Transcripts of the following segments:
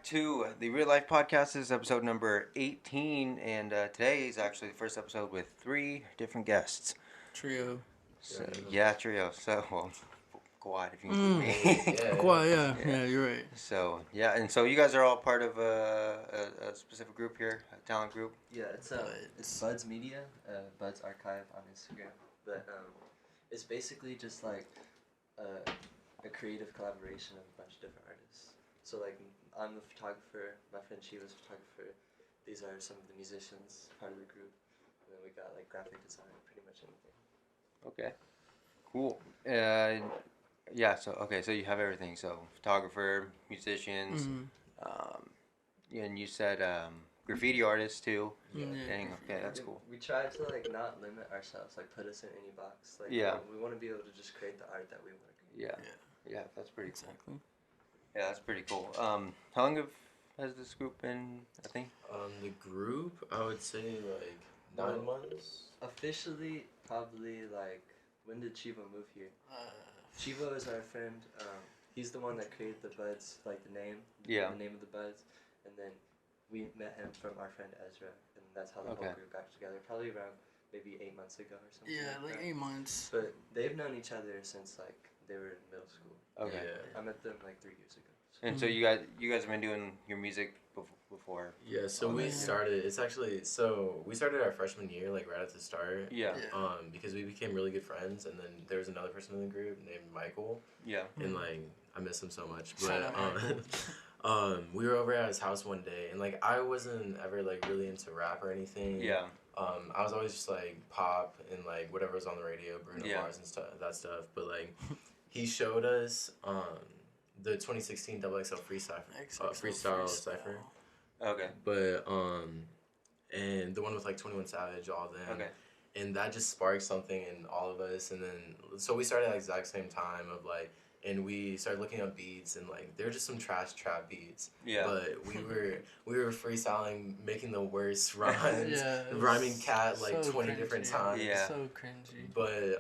to the Real Life Podcast. This is episode number 18, and today is actually the first episode with 3 different guests. Trio. So, yeah, trio. So, well, Kawhi, if you include me. Yeah, you're right. So, yeah, and so you guys are all part of a specific group here, a talent group. Yeah, it's Buds Media, Buds Archive on Instagram. But it's basically just like a creative collaboration of a bunch of different artists. So like I'm the photographer, my friend Shiva's a photographer. These are some of the musicians part of the group, and then we got like graphic design, pretty much anything. Okay, cool. So you have everything. So photographer, musicians, and you said graffiti artists too. Yeah. Dang, okay, that's cool. We try to like not limit ourselves, like put us in any box. Like we want to be able to just create the art that we want to create. Yeah, that's pretty Exactly. cool. Yeah, that's pretty cool. How long has this group been a thing? The group, I would say like 9 months. Officially, probably like, when did Chivo move here? Chivo is our friend. He's the one that created the Buds, like the name. Yeah. The name of the Buds, and then we met him from our friend Ezra, and that's how the whole group got together. Probably around maybe 8 months ago or something. Yeah, like 8 months. But they've known each other since like they were in middle school. Okay. Yeah. I met them like 3 years ago. And so you guys have been doing your music before. Yeah, so we started, we started our freshman year, like right at the start. Yeah. Because we became really good friends, and then there was another person in the group named Michael. Yeah. And like, I miss him so much. Shout But we were over at his house one day, and like, I wasn't ever like really into rap or anything. Yeah. I was always just like pop and like whatever was on the radio, Bruno Mars and that stuff. But like, he showed us the 2016 XXL freestyle cipher. Okay. But and the one with like 21 Savage, all of them. Okay. And that just sparked something in all of us, and then so we started at the exact same time of like, and we started looking up beats, and like there were just some trash trap beats. Yeah. But we were freestyling, making the worst rhymes, rhyming cat like so 20 cringy. different times. Yeah. So cringy. But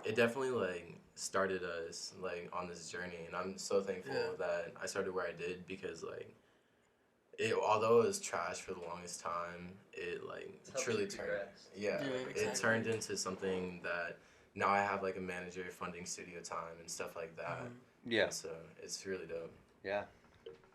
it definitely like started us like on this journey, and I'm so thankful that I started where I did, because like although it was trash for the longest time, it like truly turned it turned into something that now I have like a manager funding studio time and stuff like that. Yeah. And so it's really dope. Yeah.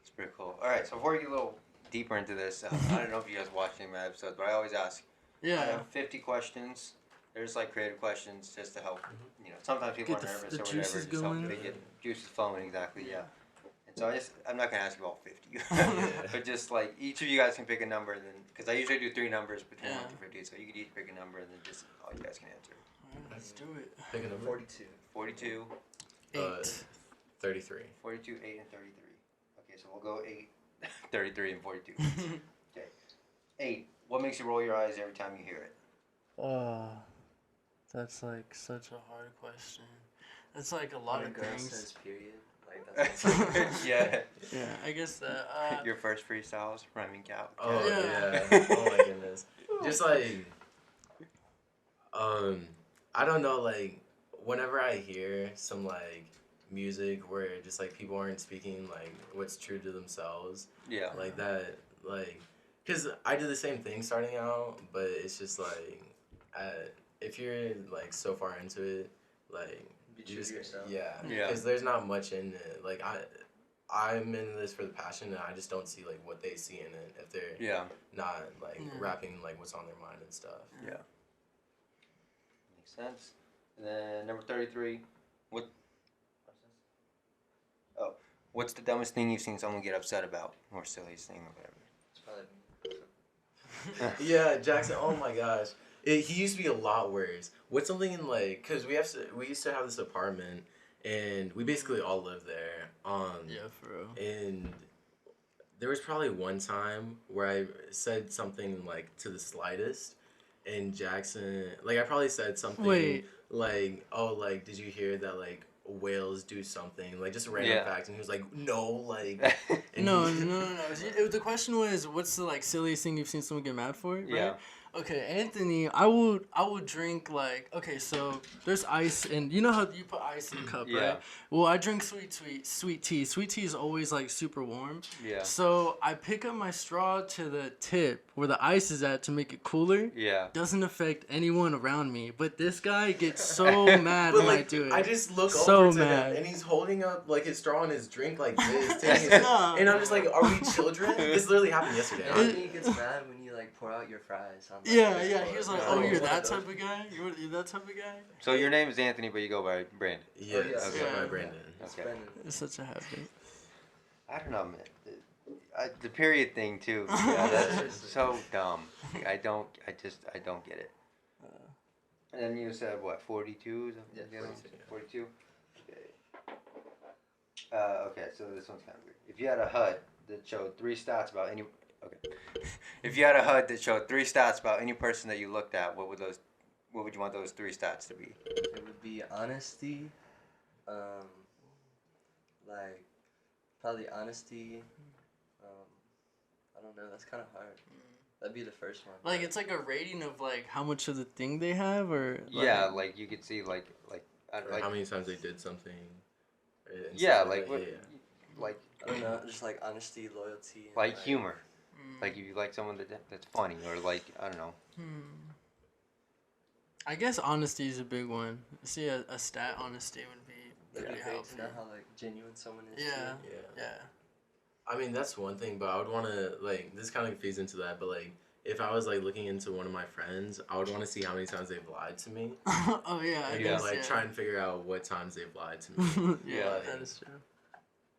It's pretty cool. All right, so before we get a little deeper into this, I don't know if you guys watch any of my episodes, but I always ask. I have 50 questions. There's like creative questions just to help. You know, sometimes people Get are nervous the or whatever. juices Just help going. they get juices flowing, exactly. Yeah. And so I'm not gonna ask you all 50, but just like each of you guys can pick a number, and then because I usually do 3 numbers between 1 to 50, so you can each pick a number, and then just all you guys can answer. Let's do it. Pick a number. 42. 42. 8. 33. 42, 8, and 33. Okay, so we'll go 8, 33, and 42. Okay. 8. What makes you roll your eyes every time you hear it? Oh, that's like such a hard question. That's like a lot When of a girl things. says period, like that's Yeah. Yeah, I guess that. Your first freestyles, rhyming cow. Oh Yeah. yeah. Oh my goodness. Just like I don't know, like whenever I hear some like music where just like people aren't speaking like what's true to themselves. Yeah. Like that, like, cause I did the same thing starting out, but it's just like, if you're like so far into it, like be true to yourself. Yeah. Cause there's not much in it. Like I'm in this for the passion, and I just don't see like what they see in it if they're not like rapping like what's on their mind and stuff. Yeah. Makes sense. And then number 33. What's the dumbest thing you've seen someone get upset about, or silliest thing, or whatever? It's probably Yeah, Jackson. Oh my gosh, he used to be a lot worse. What's something in like? Cause we used to have this apartment, and we basically all lived there. Yeah, for real. And there was probably one time where I said something like to the slightest, and Jackson, like I probably said something like, "Oh, like did you hear that like whales do something?" Like just a random fact, and he was like, "No, like." And No. The question was, what's the like silliest thing you've seen someone get mad for? Right? Yeah. Okay, Anthony, I would drink like, okay, so there's ice, and you know how you put ice in a cup, Yeah. right? Well, I drink sweet tea. Sweet tea is always like super warm. Yeah. So I pick up my straw to the tip where the ice is at to make it cooler. Yeah. Doesn't affect anyone around me, but this guy gets so mad when I do it. I just look So over to mad. him and he's holding up like his straw in his drink like this, taking his, Nah. and I'm just like, are we children? This literally happened yesterday. Anthony gets mad when you like pour out your fries on. Yeah, he was like, Yeah. "Oh, you're One that of type those. of guy. You're that type of guy." So your name is Anthony, but you go by Brandon. Yes, yes. by Yeah. Brandon. It's Okay. Brennan. It's such a habit. I don't know, man. The period thing too. Yeah, that's so dumb. I don't get it. And then you said what? 42? Yeah, 42. Okay. Okay, so this one's kind of weird. If you had a HUD that showed 3 stats about any. Okay. If you had a HUD that showed 3 stats about any person that you looked at, what would you want those 3 stats to be? It would be honesty, like probably honesty. I don't know. That's kind of hard. That'd be the first one. Like it's like a rating of like how much of the thing they have, or like, Yeah, like you could see like Or how many times they did something. and yeah, stuff like that, what, yeah. like I don't know. Just like honesty, loyalty. And, like humor. Mm. Like if you like someone that's funny, or like I don't know. I guess honesty is a big one. See, a stat honesty would be It'd be pretty great to helpful. know how like genuine someone is. Yeah. Too. Yeah. Yeah. I mean, that's one thing, but I would want to, like, this kind of feeds into that, but, like, if I was, like, looking into one of my friends, I would want to see how many times they've lied to me. Oh yeah. I And guess, then, like, yeah. try and figure out what times they've lied to me. Yeah, Like- that is true.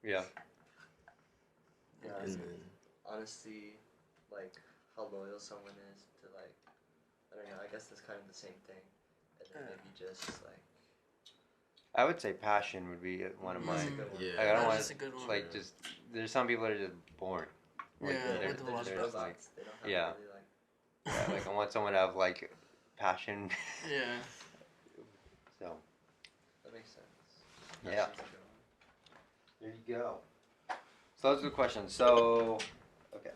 Yeah. Yeah. And so then, honesty, like how loyal someone is to like. I don't know. I guess that's kind of the same thing. And then maybe just like. I would say passion would be one of That's a mine. good one. yeah. Like, I don't That want is a good one. like just there's some people that are just boring. Like, Yeah, they're, with a They're lot just of they're just like robots. They don't have yeah. really like. yeah, like I want someone to have like passion. Yeah. So That makes sense. yeah, Passion's a good one. there you go. So those are the questions. So okay.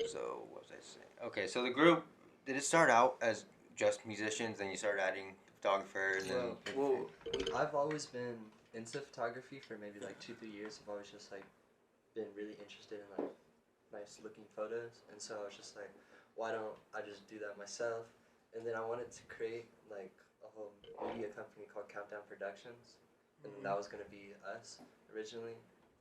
So what was I saying? Okay, so the group, did it start out as just musicians, then you started adding photographers and Well, I've always been into photography for maybe like 2-3 years. I've always just like been really interested in like nice looking photos, and so I was just like, why don't I just do that myself? And then I wanted to create like a whole media company called Countdown Productions, and that was gonna be us originally.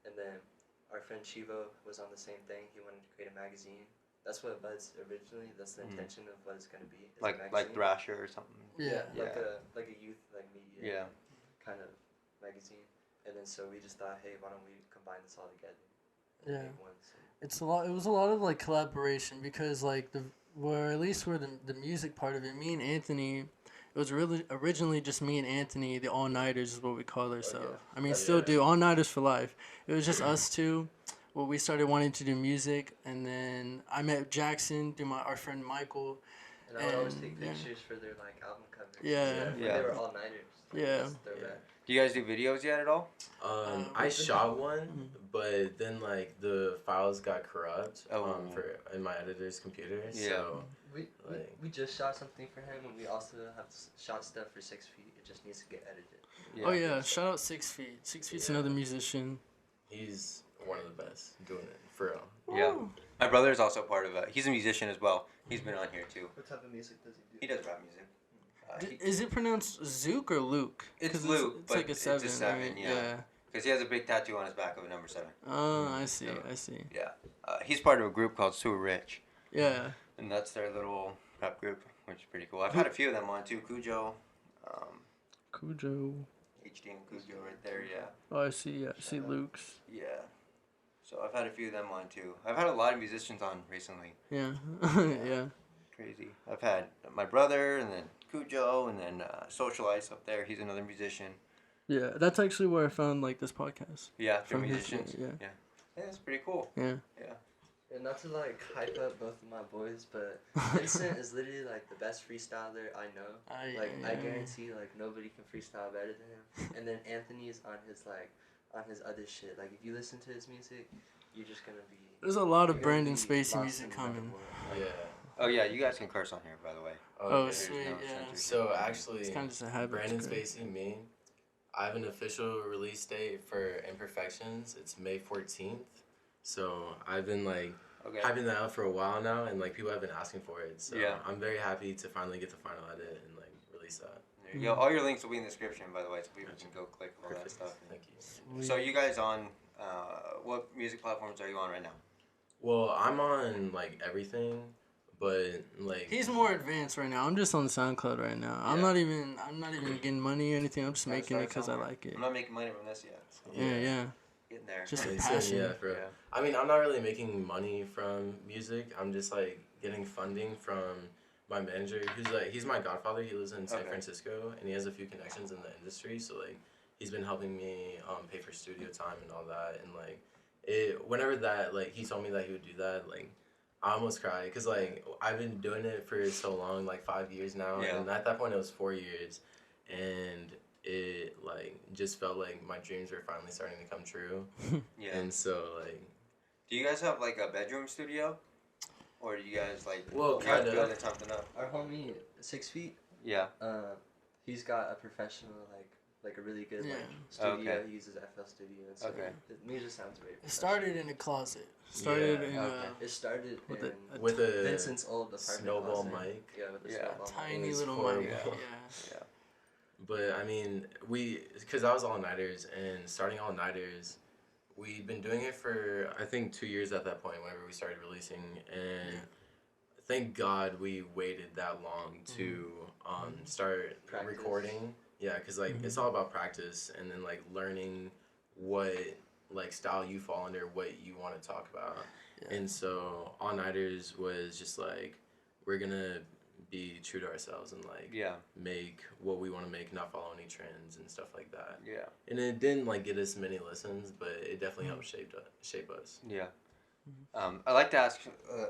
And then our friend Chivo was on the same thing. He wanted to create a magazine. That's what Buds originally. That's the intention of what it's gonna be. Is a like magazine. Thrasher or something. Yeah. Like a youth like media Yeah. kind of magazine. And then so we just thought, hey, why don't we combine this all together? And Yeah. make one. So, It's a lot. It was a lot of like collaboration because like at least where the music part of it, me and Anthony, it was really originally just me and Anthony, the all nighters is what we call ourselves. I mean, still yeah. do all nighters for life. It was just us two. Well, we started wanting to do music, and then I met Jackson through our friend Michael. and I would always And, take yeah. pictures for their like album covers. Yeah. Yeah. They were all nighters. Yeah. Do you guys do videos yet at all? I shot one, but then, like, the files got corrupt in my editor's computer, Yeah. so... We just shot something for him, and we also have shot stuff for 6 Feet. It just needs to get edited. Yeah. Oh yeah, shout out 6 Feet. 6 Feet's another musician. He's one of the best doing it, for real. Yeah. My brother is also part of it. He's a musician as well. He's been on here too. What type of music does he do? He does rap music. Is it pronounced Zook or Luke? It's 'Cause Luke, it's but like a it's a 7, 7, right? yeah. Because he has a big tattoo on his back of a number 7. Oh, I see. So- I see. Yeah. He's part of a group called Sewer Rich. Yeah. And that's their little rap group, which is pretty cool. I've had a few of them on too. Cujo, Cujo. HD and Cujo right there, yeah. Oh, I see. Yeah, I see Luke's. Yeah. So I've had a few of them on too. I've had a lot of musicians on recently. Yeah. Yeah. Crazy. I've had my brother and then Cujo and then Social Ice up there. He's another musician. Yeah. That's actually where I found like this podcast. Yeah, they're From his musicians. yeah. Yeah, that's pretty cool. Yeah. And not to like hype up both of my boys, but Vincent is literally like the best freestyler I know. I guarantee like nobody can freestyle better than him. And then Anthony is on his other shit. Like if you listen to his music, you're just gonna be. There's a lot of you're gonna Brandon be Spacey lost music in another coming. world. Like, Yeah. Oh yeah, you guys can curse on here, by the way. Oh, Okay. sweet, no yeah. censorship. So actually, It's kind of just a habit. Brandon it's great. Spacey, me, I have an official release date for Imperfections. It's May 14th. So I've been like Okay. having that out for a while now, and like people have been asking for it. So Yeah. I'm very happy to finally get the final edit and like release that. There you go. All your links will be in the description, by the way, so people can go click all that Perfect. stuff. Thank you. Sweet. So you guys on what music platforms are you on right now? Well, I'm on like everything, but like He's more advanced right now. I'm just on SoundCloud right now. I'm Yeah. not even getting money or anything. I'm just Gotta making it start because I somewhere. like it. I'm not making money from this yet. So Yeah. getting there. Just a Like, passion. yeah, for real. Yeah. I mean, I'm not really making money from music. I'm just like getting funding from my manager, who's like he's my godfather. He lives in San Okay. Francisco, and he has a few connections in the industry. So like, he's been helping me pay for studio time and all that. And like, whenever that like he told me that he would do that, like I almost cried because like I've been doing it for so long, like 5 years now, Yeah. and at that point it was 4 years, and it like just felt like my dreams were finally starting to come true. Yeah. And so like. Do you guys have like a bedroom studio, or do you guys like Well, you guys kinda. building something up? Our homie 6 feet. Yeah. He's got a professional like a really good Yeah. like studio. Okay. He uses FL Studio and stuff. Okay. The music sounds great. It started in a closet. Started Yeah, in okay. It started with in With a Vincent's old apartment. snowball closet. mic. Yeah, with a Yeah. snowball a mic. tiny was little horrible. mic. Yeah. Yeah. But I mean, because I was all nighters and starting all nighters, we'd been doing it for I think 2 years at that point whenever we started releasing, and thank God we waited that long to start Practice. recording. Yeah, because like it's all about practice and then like learning what like style you fall under, what you want to talk about. Yeah. And so all nighters was just like we're gonna be true to ourselves and like Yeah. make what we want to make, not follow any trends and stuff like that. Yeah. And it didn't like get us many listens, but it definitely helped shape us. Yeah. I like to ask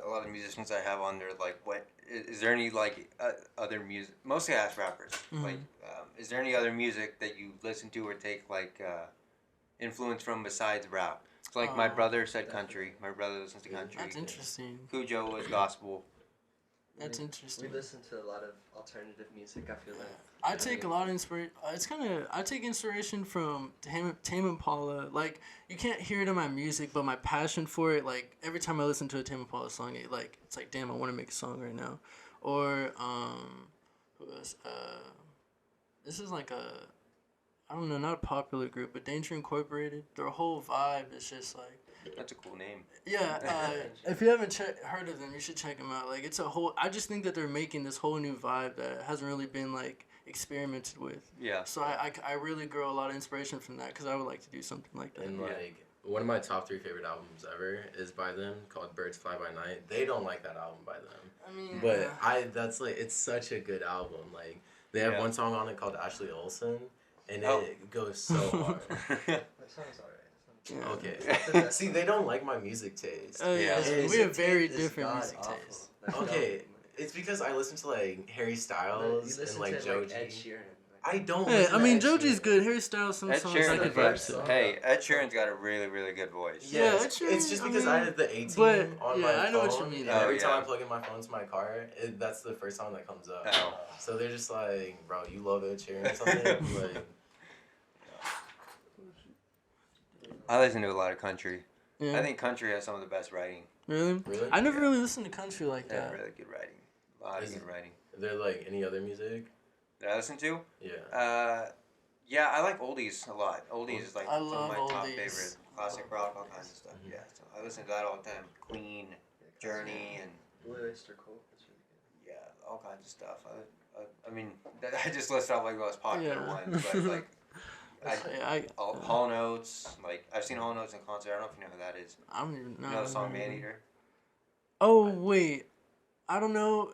a lot of musicians I have on there, like, what is there any like other music? Mostly I ask rappers. Like, is there any other music that you listen to or take like influence from besides rap? So, like my brother said country. My brother listens to country. That's interesting. Cujo was gospel. That's We interesting. listen to a lot of alternative music. I feel like. I take a lot of inspiration. I take inspiration from Tame Impala. Like, you can't hear it in my music, but my passion for it, like, every time I listen to a Tame Impala song, it's like, damn, I want to make a song right now. Or, who else? This is like I don't know, not a popular group, but Danger Incorporated. Their whole vibe is just like, That's a cool name. yeah, if you haven't heard of them, you should check them out. Like, it's a whole, I just think that they're making this whole new vibe that hasn't really been, like, experimented with. Yeah. So I really grow a lot of inspiration from that because I would like to do something like that. And Yeah. like one of my top 3 favorite albums ever is by them called Birds Fly by Night. They don't like that album by them, I mean, but that's like it's such a good album. Like they have Yeah. one song on it called Ashley Olsen, and Oh. it goes so hard. That sounds alright. yeah. Okay. See, they don't like my music taste. Oh yeah, Yeah. we have very It's different god music awful. tastes. That's Okay, god. it's because I listen to like Harry You Styles listen and like to Joji. Ed Sheeran. I don't. Hey, listen I to mean, Ed Joji's Sheeran. good. Harry Styles, some Ed songs Sheeran's I a could good. vibe to. Hey, Ed Sheeran's got a really, really good voice. Yes, Ed Sheeran, it's just I because mean, I have the 18 but, on yeah, my I know what you phone, mean. and Oh, every time yeah. I plug in my phone to my car, that's the first song that comes up. Oh. So they're just like, bro, you love Ed Sheeran or something? Like, I listen to a lot of country. Yeah. I think country has some of the best writing. Really? really? I never really listened to country like They have that. really good writing. A lot of Is good writing. Are there like any other music? That I listen to? Yeah. Yeah, I like oldies a lot. Oldies is like I some of love my top oldies. favorite. Classic rock, all kinds of stuff. Mhm. Yeah, so I listen to that all the time. Queen, Journey, and Blue Oyster Cult. That's really good. yeah, all kinds of stuff. I mean, I just listed off like the most popular Yeah. ones, but like I Hall Notes. Like I've seen Hall Notes in concert. I don't know if you know who that is. don't even know. You know the song Man Eater? Oh wait, I don't know,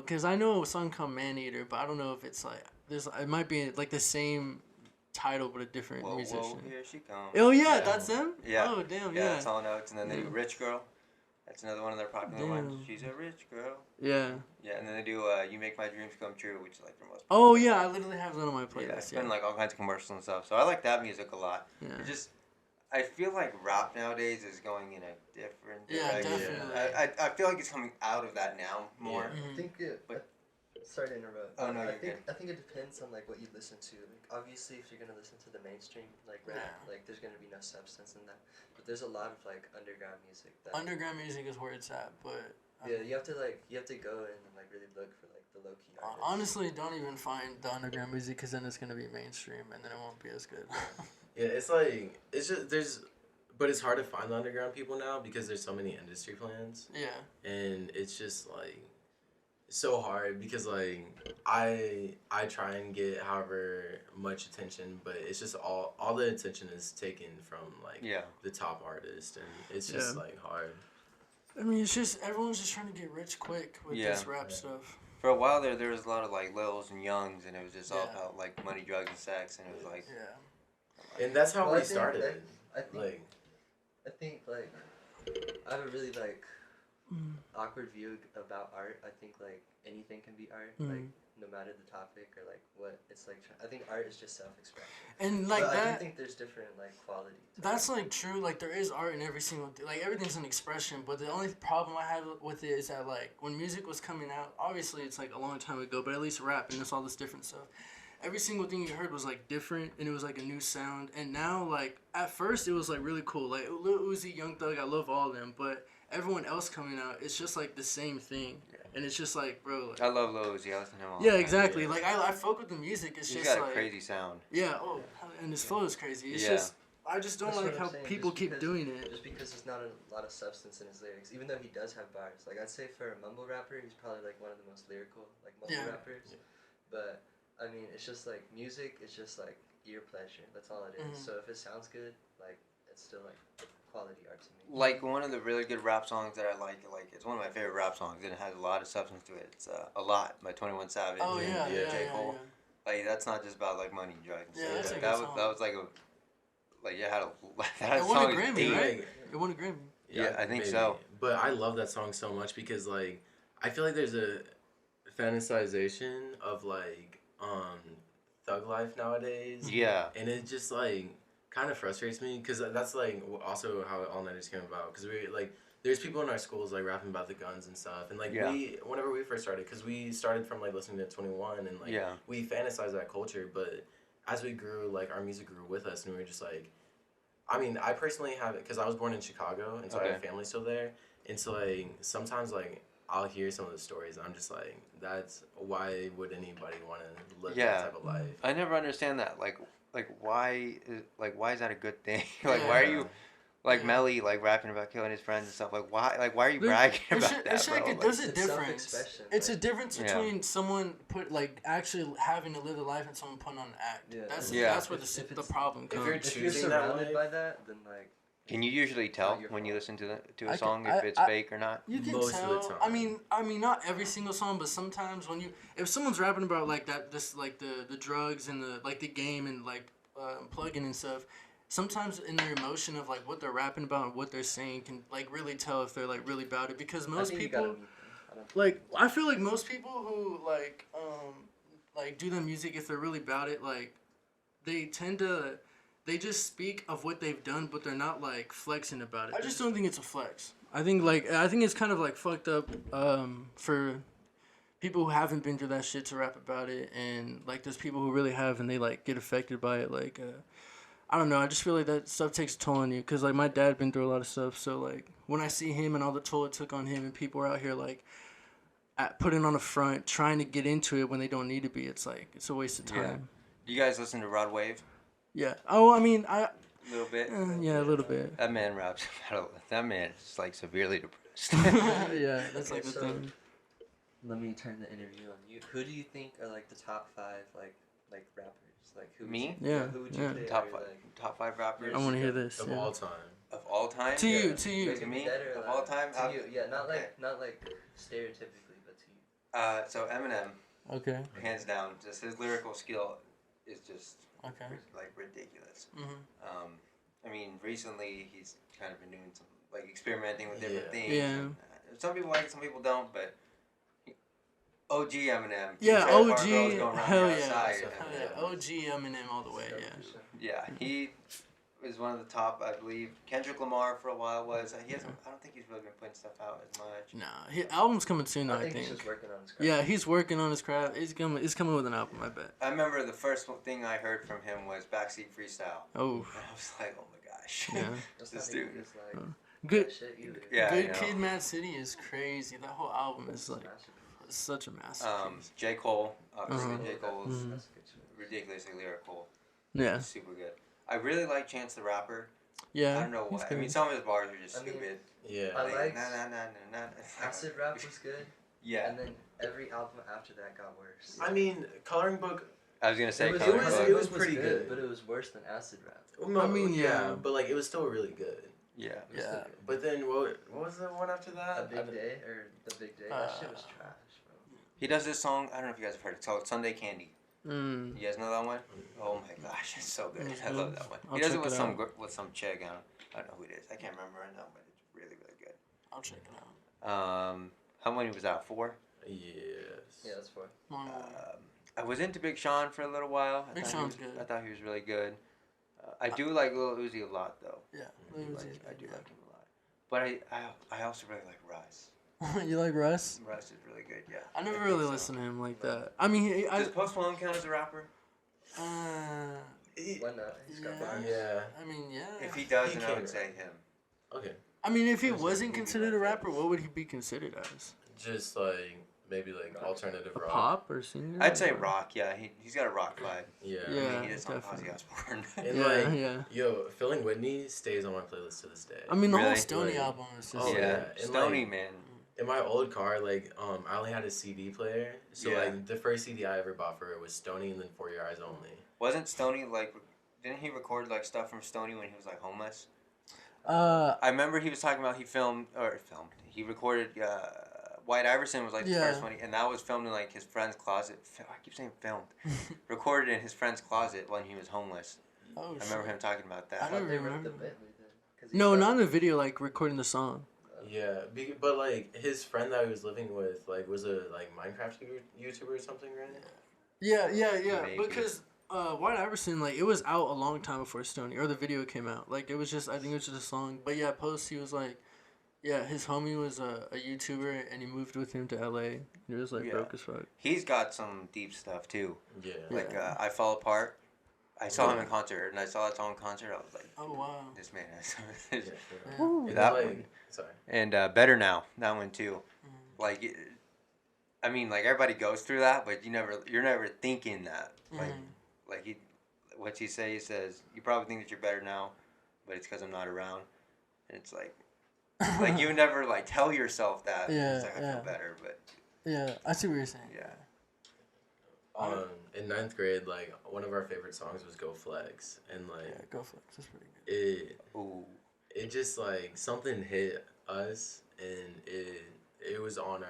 cause I know a song called Man Eater, but I don't know if it's like it might be like the same title but a different Whoa, musician. whoa, here she comes. Oh yeah, Yeah. that's them. Yeah. Oh damn, Yeah, yeah. it's Hall Notes, and then they do Yeah. Rich Girl. That's another one of their popular ones. Damn. She's a rich girl. Yeah. Yeah, and then they do You Make My Dreams Come True, which is like their most. Oh yeah, I literally have that on my Yeah, it's playlist. been Yeah. like all kinds of commercials and stuff. So I like that music a lot. Yeah. It just, I feel like rap nowadays is going in a different Yeah, right? definitely. I feel like it's coming out of that now more. Yeah. I think it. But- Sorry to interrupt. Oh, no, I you're think good. I think it depends on like what you listen to. Like obviously, if you're gonna listen to the mainstream like rap, Yeah. like there's gonna be no substance in that. But there's a lot of like underground music that. Underground music is where it's at, but Yeah, you have to go in and like really look for like the low key artists. honestly, don't even find the underground music because then it's gonna be mainstream and then it won't be as good. Yeah, it's like it's just but it's hard to find the underground people now because there's so many industry plans, Yeah. and it's just like so hard because like I try and get however much attention, but it's just all the attention is taken from like Yeah. the top artist, and it's just Yeah. like hard. I mean, it's just everyone's just trying to get rich quick with Yeah. this rap Yeah. stuff. For a while there was a lot of like Lils and Youngs, and it was just all Yeah. about like money, drugs, and sex, and it was like, Yeah. And that's how Well, we I think started. that- I Like think like I have a really like Mm. awkward view about art. I think like anything can be art, Mm. like no matter the topic or like what it's like. I think art is just self-expression. And like but I do that. think there's different like quality. To That's it. like true. Like there is art in every single like everything's an expression. But the only problem I have with it is that like when music was coming out, obviously it's like a long time ago. But at least rap and it's all this different stuff. Every single thing you heard was like different and it was like a new sound. And now like at first it was like really cool. Like Lil Uzi, Young Thug, I love all of them. But everyone else coming out, it's just like the same thing. And it's just like, bro. Like, I love Lil Uzi. I listen to him all the yeah, time. exactly. Yeah. Like I fuck with the music. It's He's just got like a crazy sound. yeah. Oh, and his flow is crazy. It's Yeah. just I just don't That's what like I'm how saying, people just keep because- doing it. Just because there's not a lot of substance in his lyrics, even though he does have bars. Like I'd say for a mumble rapper, he's probably like one of the most lyrical like mumble Yeah. rappers. Yeah. But I mean, it's just like music. It's just like ear pleasure. That's all it is. Mhm. So if it sounds good, like it's still like quality art to me. Like one of the really good rap songs that I like it's one of my favorite rap songs, and it has a lot of substance to it. It's A Lot by 21 Savage Oh and yeah, yeah, J. yeah, Cole. yeah. Like that's not just about like money, drugs. and Yeah, stuff. that's a that good was song. that was like a like you had a that It won a song is Grammy, deep. right? Like, It won a Grammy. Yeah, I think maybe. so. But I love that song so much because like I feel like there's a fantasization of like thug life nowadays, Yeah. and it just like kind of frustrates me because that's like also how All Nighters came about because we like there's people in our schools like rapping about the guns and stuff, and like Yeah. whenever we first started, because we started from like listening to 21 and like Yeah. we fantasized that culture, but as we grew, like our music grew with us, and we were just like, I mean, I personally have it because I was born in Chicago, and so I have Okay. family still there, and so like sometimes like I'll hear some of the stories, and I'm just like, that's why would anybody want to live Yeah. that type of life? I never understand that. Like why is that a good thing? Like why are Yeah. you like Yeah. Melly like rapping about killing his friends and stuff? Like why are you There- bragging It's about just, that, bro? like, Like, there's a It's difference. self-expression, It's a like- difference Yeah. between someone like actually having to live a life and someone putting on an act. Yeah. That's Yeah. that's where If the it's- problem if you're comes. If you're choosing that surrounded way- by that, then like can you usually tell Not your when you fault. listen to a I can- song if it's fake or not? You can Most of tell. the time. I mean, not every single song, but sometimes when if someone's rapping about like that, this like the drugs and the game and like plugging and stuff. Sometimes in their emotion of like what they're rapping about and what they're saying can like really tell if they're like really about it because I most think you people. gotta meet them. I don't Like I feel like most people who like do the music if they're really about it like they tend to they just speak of what they've done but they're not like flexing about it. I just don't think it's a flex. I think it's kind of like fucked up for people who haven't been through that shit to rap about it and like there's people who really have and they like get affected by it like I don't know. I just feel like that stuff takes a toll on you because like my dad been through a lot of stuff. So like when I see him and all the toll it took on him and people are out here like putting on a front, trying to get into it when they don't need to be. It's like it's a waste of Yeah. time. You guys listen to Rod Wave Yeah. Oh, I mean, a little bit? yeah, a little bit. That man raps about that man is like severely depressed. Yeah, that's Okay, like the so- thing. Let me turn the interview on you. Who do you think are like the top 5 like rappers? Like who? would Me? you- Yeah, Who would you yeah. say top are, five like, top 5 rappers I want to hear this. Of yeah. all time. of all time. To you, Yeah. to you. To me, dead or of alive? all time. To you, yeah. Not okay. like stereotypically, but to you. So Eminem, Okay. hands down, just his lyrical skill is just Okay. like ridiculous. Mhm. I mean, recently he's kind of been doing some like experimenting with different Yeah. things. Yeah. and, some people like it, some people don't, but OG Eminem. Yeah, Trey Parker OG. Girls Going Round Hell the yeah. Outside, Hell and, yeah. OG Eminem all the way. Yeah. yeah, he is one of the top, I believe. Kendrick Lamar for a while was. He hasn't. I don't think he's really been putting stuff out as much. Nah, his album's coming soon. I I think think. he's just working on his craft. Yeah, he's working on his craft. He's coming with an album. I bet. I remember the first thing I heard from him was Backseat Freestyle. Oh. And I was like, oh my gosh. Yeah. That's This not even dude. just like Good. that shit either. Yeah, I Good know. Kid, Mad City is crazy. That whole album is like Masterpiece. such a masterpiece. J. Cole. Obviously, Uh-huh. J. Cole's Mhm. That's a good shit. ridiculously lyrical. Yeah. Super good. I really like Chance the Rapper. Yeah. I don't know he's why. I good. mean, some of his bars are just I mean, stupid. Yeah. I liked Nah, nah, nah, nah, nah. Acid Rap was good, Yeah. and then every album after that got worse. I mean, Coloring Book. I was gonna say. it was, Coloring it was, Book. it was pretty good. but it was worse than Acid Rap. I mean, yeah. but like it was still really good. Yeah. It was Yeah. still good. But then what was the one after A that? Big Day or The Big Day. That shit was trash, bro. He does this song. I don't know if you guys have heard it. It's called Sunday Candy. Mm. You guys know that one? Oh my gosh, it's so good. It's I love good. that one. I'll He does check it with it some out. with some chick. I don't know who it is. I can't remember right now, but it's really really good. I'll check it out. How many was that? 4. Yes. Yeah, that's fine. I was into Big Sean for a little while. Big thought Sean's he was, good. I thought he was really good. I do like Lil Uzi a lot though. Yeah. I do like him a lot. But I also really like Russ. You like Russ? Russ is really good. Yeah. I never think really so. listened to him like that. I mean, Does Post Malone count as a rapper? Why not? He's got Yeah. bars. Yeah. I mean, yeah. If he does, He then I can would say him. Okay. I mean, if he wasn't considered a rapper, what would he be considered as? Just like maybe like alternative A rock. pop or singer? I'd say rock. Yeah, he's got a rock vibe. Yeah. I Yeah. mean, he does on definitely. Ozzy Osbourne. And Yeah, like, yeah. yo, Feeling Whitney stays on my playlist to this day. I mean, the whole Really? Stoney Like- album is just. Oh, yeah, yeah. And, Stoney like- man. In my old car, like, I only had a CD player. So, Yeah. like, the first CD I ever bought for it was Stoney and then For Your Eyes Only. Wasn't Stoney like? Didn't he record like stuff from Stoney when he was like homeless? Uh, I remember he was talking about he recorded. White Iverson was like the Yeah. first one, and that was filmed in like his friend's closet. I keep saying filmed. Recorded in his friend's closet when he was homeless. oh, I remember him talking about that. I don't They wrote remember. the Bentley then. 'Cause he No, started- not in the video, like recording the song. Yeah, but, like, his friend that he was living with, like, was a, like, Minecraft YouTuber or something, right? Yeah. Maybe. Because White Iverson, like, it was out a long time before Stoney, or the video came out. Like, it was just, I think it was just a song. But yeah, Post, he was like, yeah, his homie was a YouTuber, and he moved with him to LA. He was like Yeah. broke as fuck. He's got some deep stuff too. Yeah. Like Yeah. I Fall Apart. I saw him in concert, and I saw that song in concert. I was like, Oh wow. this man has. Yeah, Some- sure. Yeah. And That then, like, one. Sorry. And Better Now, that one too. Mm. Like, I mean, like everybody goes through that, but you're never thinking that. Like, Mhm. like what's he say? He says, "You probably think that you're better now, but it's because I'm not around." And it's like you would never like tell yourself that. Yeah, It's like I yeah. feel better, but Yeah, I see what you're saying. yeah. In 9th grade, like, one of our favorite songs was Go Flex. And, like, Yeah, Go Flex. That's pretty good. Ooh. it just, like, something hit us, and it was on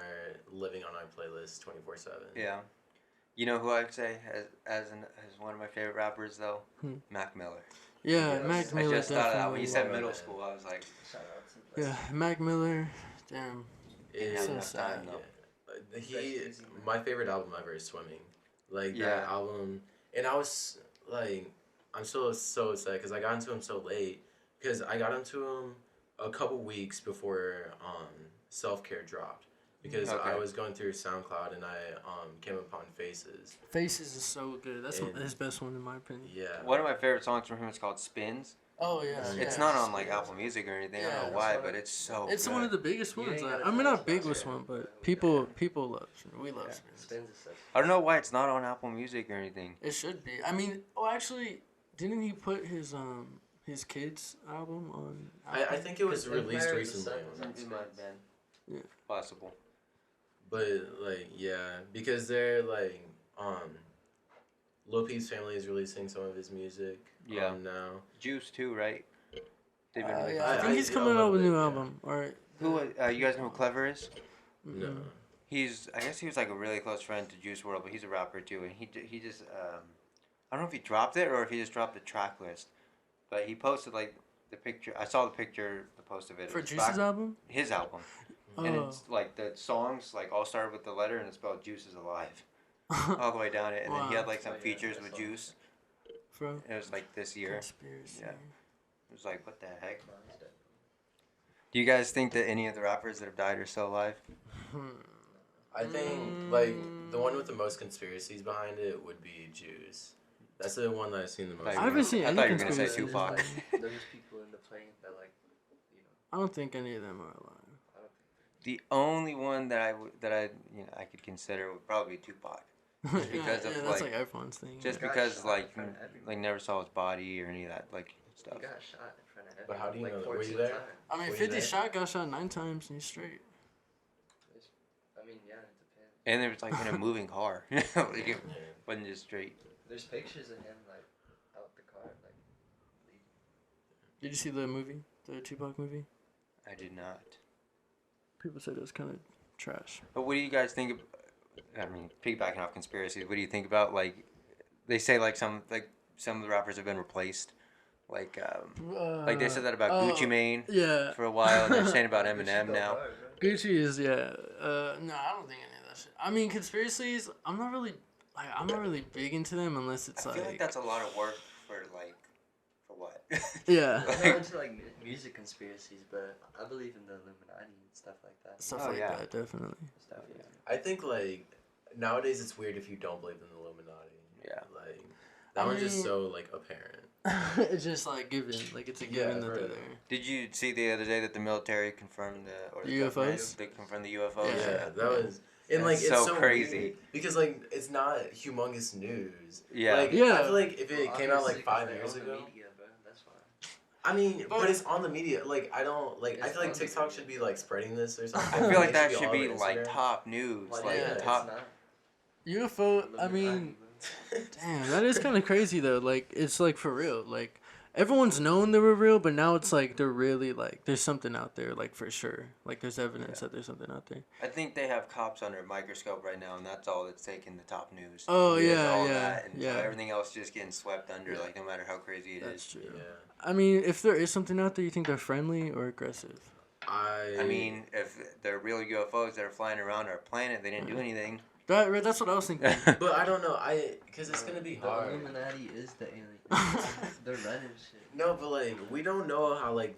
living on our playlist 24/7. Yeah. You know who I'd say as one of my favorite rappers though? Hmm. Mac Miller. Yeah, Yes. Mac I Miller just thought of that when definitely. you said Love middle it. school. I was like, Shout out to Yeah, Mac Miller. Damn. didn't have So enough sad. time though. My favorite album ever is Swimming. Like, Yeah. that album. And I was, like, I'm so upset because I got into him so late. Because I got into him a couple weeks before Self Care dropped. Because Okay. I was going through SoundCloud and I came upon Faces. Faces is so good. That's And- his best one in my opinion. Yeah. One of my favorite songs from him is called Spins. Oh yeah. It's yeah. not on like Apple Music or anything. I Yeah, don't know that's why, one but of- it's so. It's good. one of the biggest You ones. ain't gotta I mean, tell not us biggest about one, it. but people love. We love Yeah. Spins. Spins is such. I don't know why it's not on Apple Music or anything. It should be. I mean, oh, actually, didn't he put his kids album on? I think it was Because released Empire of the recently. Sun was on It might have been. Yeah. Possible. But, like, yeah. Because they're, like, Lil Peep's family is releasing some of his music Yeah. now. Juice too, right? They've been releasing Yeah, I stuff. think he's I coming out love with a it, new yeah. album. All right. Who? You guys know who Clever is? No. I guess he was like a really close friend to Juice WRLD, but he's a rapper too, and he just I don't know if he dropped it or if he just dropped the track list, but he posted like the picture. I saw the picture, the post of it. For It was Juice's album? his album, and Oh. it's like the songs like all started with the letter and it's spelled Juice is alive all the way down it, and then he Wow. had like some Oh, yeah, features I with saw Juice. Bro. It was like this year. Conspiracy. Yeah. was like, what the heck? No, he's dead. Do you guys think that any of the rappers that have died are still alive? I think like the one with the most conspiracies behind it would be Jews. That's the one that I've seen the most. Like, I haven't seen I any thought you were gonna say conspiracies. Tupac. Those people in the plane that like, you know, I don't think any of them are alive. I don't The only one that I could consider would probably be Tupac. Just because of, that's like- like everyone's thing. Just He got because shot like in front of everyone. like never saw his body or any of that like stuff. think. He got shot in front of everyone. But how do you like know that? Were you 14 there? times. I mean, Were you 50 there? shot got shot 9 times and he's straight. I mean, yeah, it depends. And it was like in a moving car. Like it wasn't just straight. There's pictures of him like out the car, like leaving. Did you see the movie? The Tupac movie? I did not. People said it was kind of trash. But what do you guys think of, I mean, piggybacking off conspiracies, what do you think about like they say like some of the rappers have been replaced? Like they said that about Gucci Mane Yeah. for a while, and they're saying about Eminem now. Gucci is, yeah. No, I don't think any of that shit. I mean, conspiracies, I'm not really big into them unless it's I feel like that's a lot of work for what? Yeah. I'm not into like music conspiracies, but I believe in the Illuminati and stuff like that. Stuff Oh, like yeah. that, definitely. Stuff, yeah. I think like nowadays it's weird if you don't believe in the Illuminati. Yeah. Like that one's just so like apparent. It's just like given, like it's a given that they're right. there. Did you see the other day that the military confirmed the The government, UFOs? They confirmed the UFOs. Yeah, that was. And That's like it's so so crazy. weird because like it's not humongous news. Yeah. Like Yeah. I feel like if it came out Obviously, like 5 'cause they years own the ago. media, bro. That's why. I mean, But- but it's on the media. Like I don't like. I It's feel like on the TikTok media. should be like spreading this or something. I feel like It that should all be over like Instagram. top news, Why like Yeah. it's top. not UFO, I mean, Illuminati, bro. damn, that is kind of crazy though. Like, it's like for real. Like, everyone's known they were real, but now it's like they're really like, there's something out there, like for sure. Like, there's evidence that there's something out there. I think they have cops under a microscope right now, and that's all that's taking the top news. Oh, Is yeah, all yeah, that, and so yeah. everything else just getting swept under, Yeah. like no matter how crazy it That's is. true. Yeah. I mean, if there is something out there, you think they're friendly or aggressive? I mean, if they're real UFOs that are flying around our planet, they didn't do anything. That's what I was thinking. But I don't know. Because it's gonna be The hard. Illuminati is the aliens. They're running shit. No, but like we don't know how like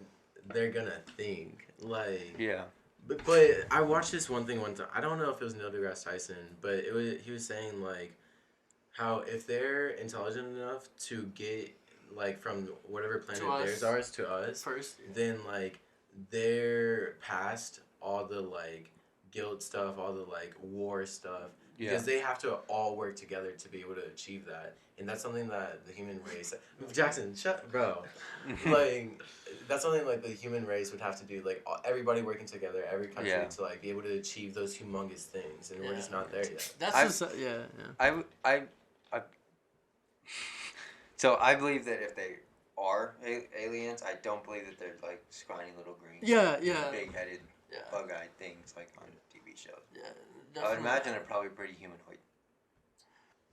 they're gonna think. Like Yeah. But I watched this one thing one time. I don't know if it was Neil deGrasse Tyson, but he was saying like how if they're intelligent enough to get like from whatever planet To us. theirs are to us, First. then like they're past all the like guilt stuff, all the like war stuff. Yeah. Because they have to all work together to be able to achieve that, and that's something that the human race. Jackson, shut, bro. Like that's something like the human race would have to do. Like everybody working together, every country Yeah. to like be able to achieve those humongous things, and we're just Yeah. not there yet. That's I've- just, yeah. I so I believe that if they are aliens, I don't believe that they're like scrawny little green, Yeah, yeah. big-headed, Yeah. bug-eyed things like on TV shows. Yeah. I would imagine they're probably pretty humanoid.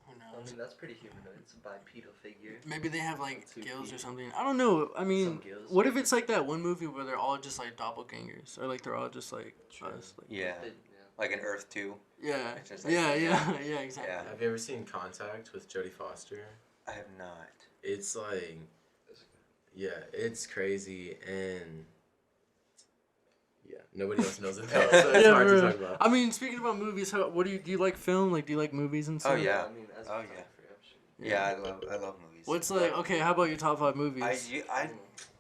Who I knows? mean, that's pretty humanoid. It's a bipedal figure. Maybe they have like Two gills or feet. something. I don't know. I mean, Some gills. what if it's like that one movie where they're all just like doppelgangers, or like they're all just like True. us? Like, Yeah, Yeah. like an Earth 2. yeah, It's just like- yeah, exactly. Yeah. Have you ever seen Contact with Jodie Foster? I have not. It's like, yeah, it's crazy, and yeah, nobody else knows it though, so it's Yeah, hard bro. to talk about. I mean, speaking about movies, what do you like film? Like, do you like movies and stuff? Oh, yeah. I mean, as Oh, a yeah. photographer, I'm sure. Yeah, I love movies. What's like? Okay, how about your top 5 movies?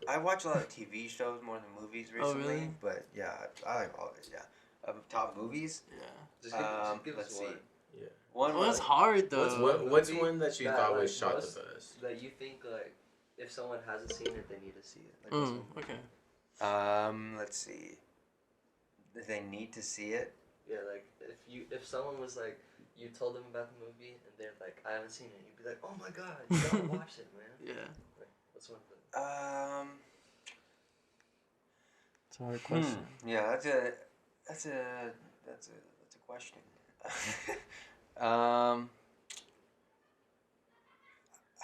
I watch a lot of TV shows more than movies Oh, recently. really? But yeah, I like all of it. Yeah. Top movies. Yeah. Just give Let's us see. one Yeah. One Well, that's was hard though. What's movie one that you that, thought like, was shot most- the best? that you think like if someone hasn't seen it, they need to see it. Like this Okay. one. let's see. They need to see it. Yeah, like if someone was like you told them about the movie and they're like I haven't seen it, you'd be like, oh my god, you gotta watch it, man. Yeah. Like, what's one of them? It's a hard question. Yeah, that's a question.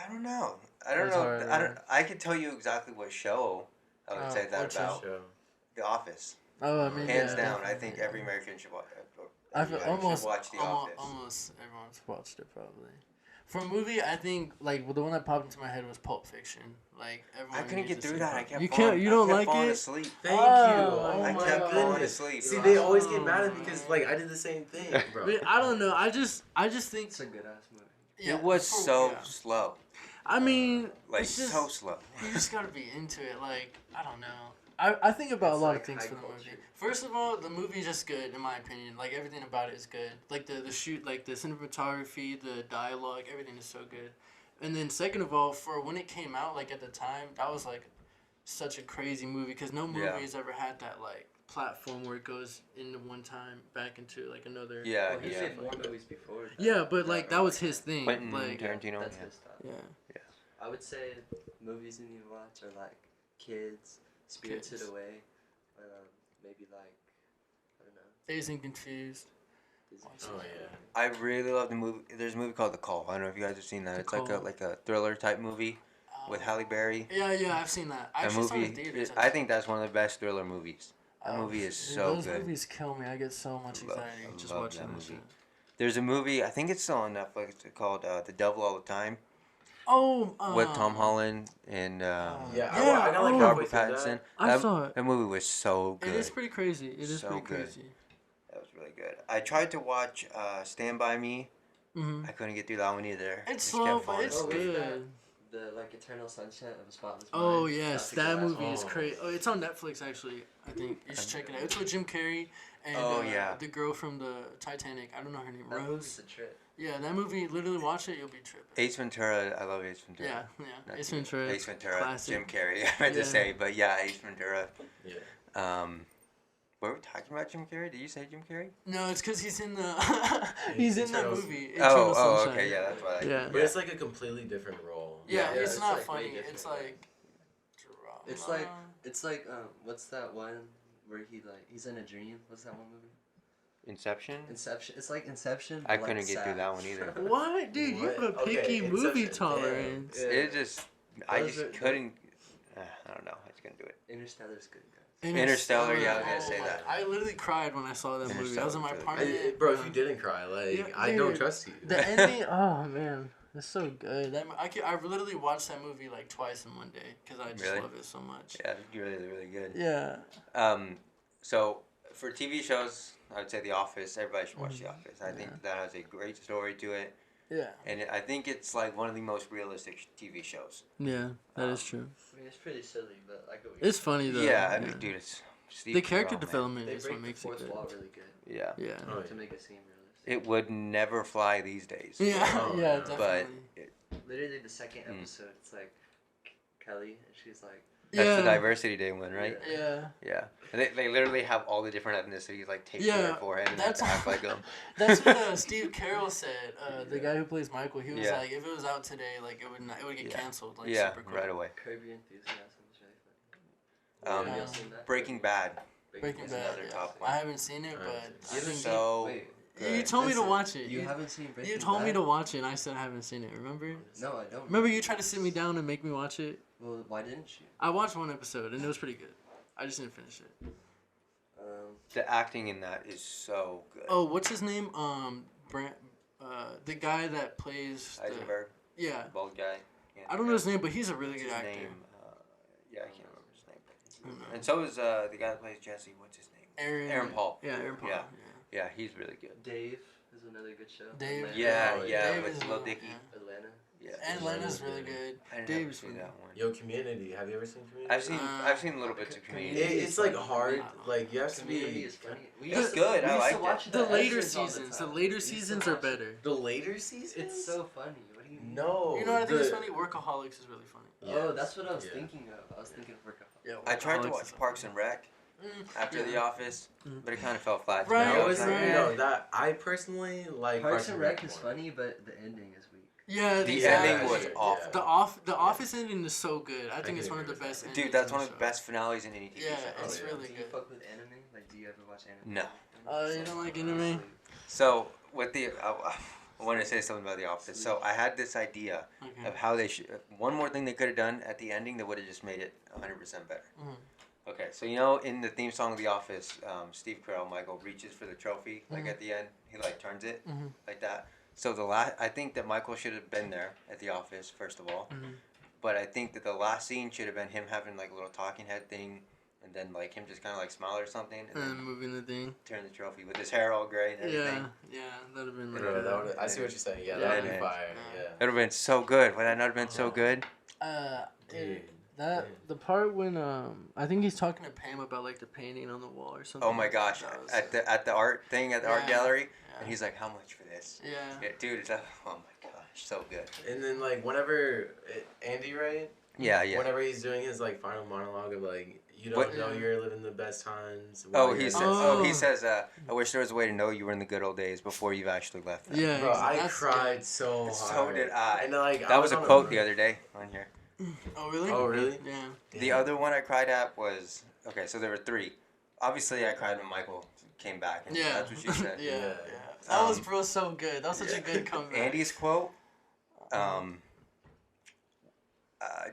I don't know. That's hard, I could tell you exactly what show I would say that what show? about. Show. The Office. Oh, I mean, Hands yeah, down. I definitely. think every American should watch. I've should almost watch The Office. almost everyone's watched it probably. For a movie, I think like the one that popped into my head was Pulp Fiction. Like everyone I couldn't needs get to through see that. I Pulp- kept You falling, can't. You don't I kept like falling it? asleep. Thank Oh, you. oh I my kept God. falling asleep. See, they always Oh, get mad at me because man. like I did the same thing, bro. But I don't know. I just think It's a good ass movie. yeah, It was for- so yeah. slow. I mean, Like, it's just, so slow. you just gotta be into it. Like, I don't know. I think about It's a lot like of things high for the movie. culture. First of all, the movie's just good in my opinion. Like everything about it is good. Like the shoot, like the cinematography, the dialogue, everything is so good. And then second of all, for when it came out, like at the time, that was like such a crazy movie because no movie Yeah. has ever had that like platform where it goes into one time back into like another. Yeah, Well, he yeah. made more movies before. Yeah, but like that was his thing. Quentin Like Tarantino. That's Yeah. his style. yeah. I would say movies you need to watch are like Kids, Spirited Kids. Away, maybe like I don't know. Dazed and Confused. Disney. Oh yeah. I really love the movie. There's a movie called The Call. I don't know if you guys have seen that. The It's Call. like a thriller type movie with Halle Berry. Yeah, I've seen that. I A actually saw it in movie. theaters. I think that's one of the best thriller movies. That Oh, movie is dude, so those good. movies kill me. I get so much Love- anxiety I just love watching that that movie. shit. There's a movie. I think it's still on Netflix. It's called The Devil All the Time Oh, with Tom Holland and Yeah, Yeah, I got like oh. halfway Robert through Pattinson. that. I saw it. That movie was so good. It is pretty crazy. It is So pretty good. crazy. That was really good. I tried to watch Stand By Me. Hmm I couldn't get through that one either. It's Just slow, kept but falling it's Oh, wait, asleep. that- good. The like Eternal Sunshine of a Spotless Oh Mind. yes, That's a that good ass movie is one. crazy. Oh, it's on Netflix actually. I think you should check it out. It's with Jim Carrey and Oh, yeah. the girl from the Titanic. I don't know her name. That Rose. movie's a trip. Yeah, that movie. Literally watch it, you'll be tripping. Ace Ventura. I love Ace Ventura. Yeah. That's Ace it. Ventura. Ace Ventura. Classic. Jim Carrey. I meant Yeah. to say, but yeah, Ace Ventura. Yeah. Were we talking about Jim Carrey? Did you say Jim Carrey? No, it's because he's in the he's in that Eternal- movie. Oh, Eternal Sunshine. okay, yeah, that's what I. Yeah. But it's like a completely different role. Yeah, Yeah, it's, it's not like way funny. different, It's yeah. like drama. It's like what's that one where he's in a dream? What's that one movie? Inception. Inception. It's like Inception. I but, like, couldn't get through sad. that one either. What, dude? You have a What? picky Okay, movie Inception, tolerance. Yeah. It just, I Those just are- couldn't. I don't know. I just couldn't do it. Interstellar's good, guys. Interstellar, yeah, I was Oh gonna say my- that. I literally cried when I saw that movie. I was in my Interstellar's really apartment. Bro, if you didn't cry, like Yeah, I don't dude. trust you. The ending, oh man, it's so good. I literally watched that movie like twice in one day because I just Really? love it so much. Yeah, it's really good. Yeah. So for TV shows, I would say The Office. Everybody should watch The Mhm. Office. I think Yeah. that has a great story to it, Yeah. and I think it's like one of the most realistic TV shows. Yeah, that is true. I mean, it's pretty silly, but I go. It's funny though. Yeah, I mean, dude, it's Steve The character Carell, man. development They is break what the makes it fourth good. wall really good Yeah, Yeah. Oh, to make it seem realistic. it would never fly these days. Yeah, Oh, yeah, yeah. definitely. Literally, the second Mm. episode, it's like Kelly, and she's like, That's yeah. the diversity day one, right? Yeah. Yeah. And they literally have all the different ethnicities like taped to Yeah, their forehead and they have to that's- act like them. That's what Steve Carell said. The Yeah. guy who plays Michael, he was Yeah. like, if it was out today, like it would get Yeah. canceled. Like Yeah, super quick. right away. Curb Your Enthusiasm is really funny. Um, Have Yeah. y'all seen that? Breaking Bad. Breaking is Bad. another Yeah. top one. I haven't seen it, I but haven't I You haven't think So Wait, you good. told me to listen, watch it. You haven't seen Breaking You told me Bad? to watch it, and I said I haven't seen it. Remember? No, I don't. Remember you tried to sit me down and make me watch it? Well, why didn't you? I watched one episode and it was pretty good. I just didn't finish it. The acting in that is so good. Oh, what's his name? The guy that plays. Heisenberg, Yeah, bald guy. I don't know his name, but he's a really What's good his actor. name? Yeah, I can't remember his name. I don't know. And so is the guy that plays Jesse. What's his name? Aaron Paul. Yeah, Aaron Paul. Yeah. Yeah. Yeah, he's really good. Dave is another good show. Dave. Atlanta. Yeah, Oh, yeah, Dave with is Lil good, Dicky. yeah. Atlanta. Yeah. And Lena's really good. I didn't Dave's ever see really that one. Yo, Community. Have you ever seen Community? I've seen little bits of Community. It's like hard. Like you have to Community be. is funny. We It's used to- good, we I used to liked it. watch The later extras all seasons. The time. later We used to seasons are watch it. better. The later seasons. It's so funny. What do you mean? No. You know what I think is the- funny? Workaholics is really funny. Oh, Yes, that's what I was yeah. thinking of. I was thinking of Workaholics. Yeah, I tried to Workaholics watch is- Parks and Rec after yeah. The Office, Mhm. but it kind of fell flat. to Right, me. I No, was it's like, right. eh. no. That I personally like. Parks and Rec is more. funny, but the ending is weak. Yeah, The yeah, ending was yeah. awful. The Office ending is so good. I think can it's one of agree the with best. that. endings Dude, that's in one of the the show. best finales in any TV Yeah, show. it's Oh, really do you good. fuck with anime? Like, do you ever watch anime? No. You don't like anime? So with the, I want to say something about The Office. So I had this idea Okay. of how they should. One more thing they could have done at the ending that would have just made it 100% better. Mhm. Okay, so you know in the theme song of The Office, Steve Carell, Michael reaches for the trophy like Mhm. at the end. He like turns it Mhm. like that. So I think that Michael should have been there at the office first of all, Mhm. but I think that the last scene should have been him having like a little talking head thing, and then like him just kind of like smile or something, and And then then moving the thing. turn the trophy with his hair all gray and everything. Yeah, that'd have been like. Bro, that would, I see what you're saying. Yeah, that would be Yeah. fire. Yeah. Yeah. That would have been so good. Would that not have been so Oh. good? It, the part when I think he's talking to Pam about like the painting on the wall or something. Oh my gosh! That was- At the art thing at the art Yeah. gallery, Yeah. and he's like, "How much for this?" Yeah. Yeah, dude, it's oh my gosh, so good. And then like whenever Andy, right? Yeah, yeah. Whenever he's doing his like final monologue of like, you What- don't know you're living the best times. Oh, while he you're says. at Oh, he Oh. says. I wish there was a way to know you were in the good old days before you've actually left. Them. Yeah. Bro, I that's- cried so hard. So did I. And like That was a on quote the other day on here. Oh really? Oh really? Yeah. The other one I cried at was okay. So there were three. Obviously, I cried when Michael came back, and Yeah. that's what she said. yeah. Yeah. Yeah. That was bro so good. That was such Yeah. a good comeback. Andy's quote,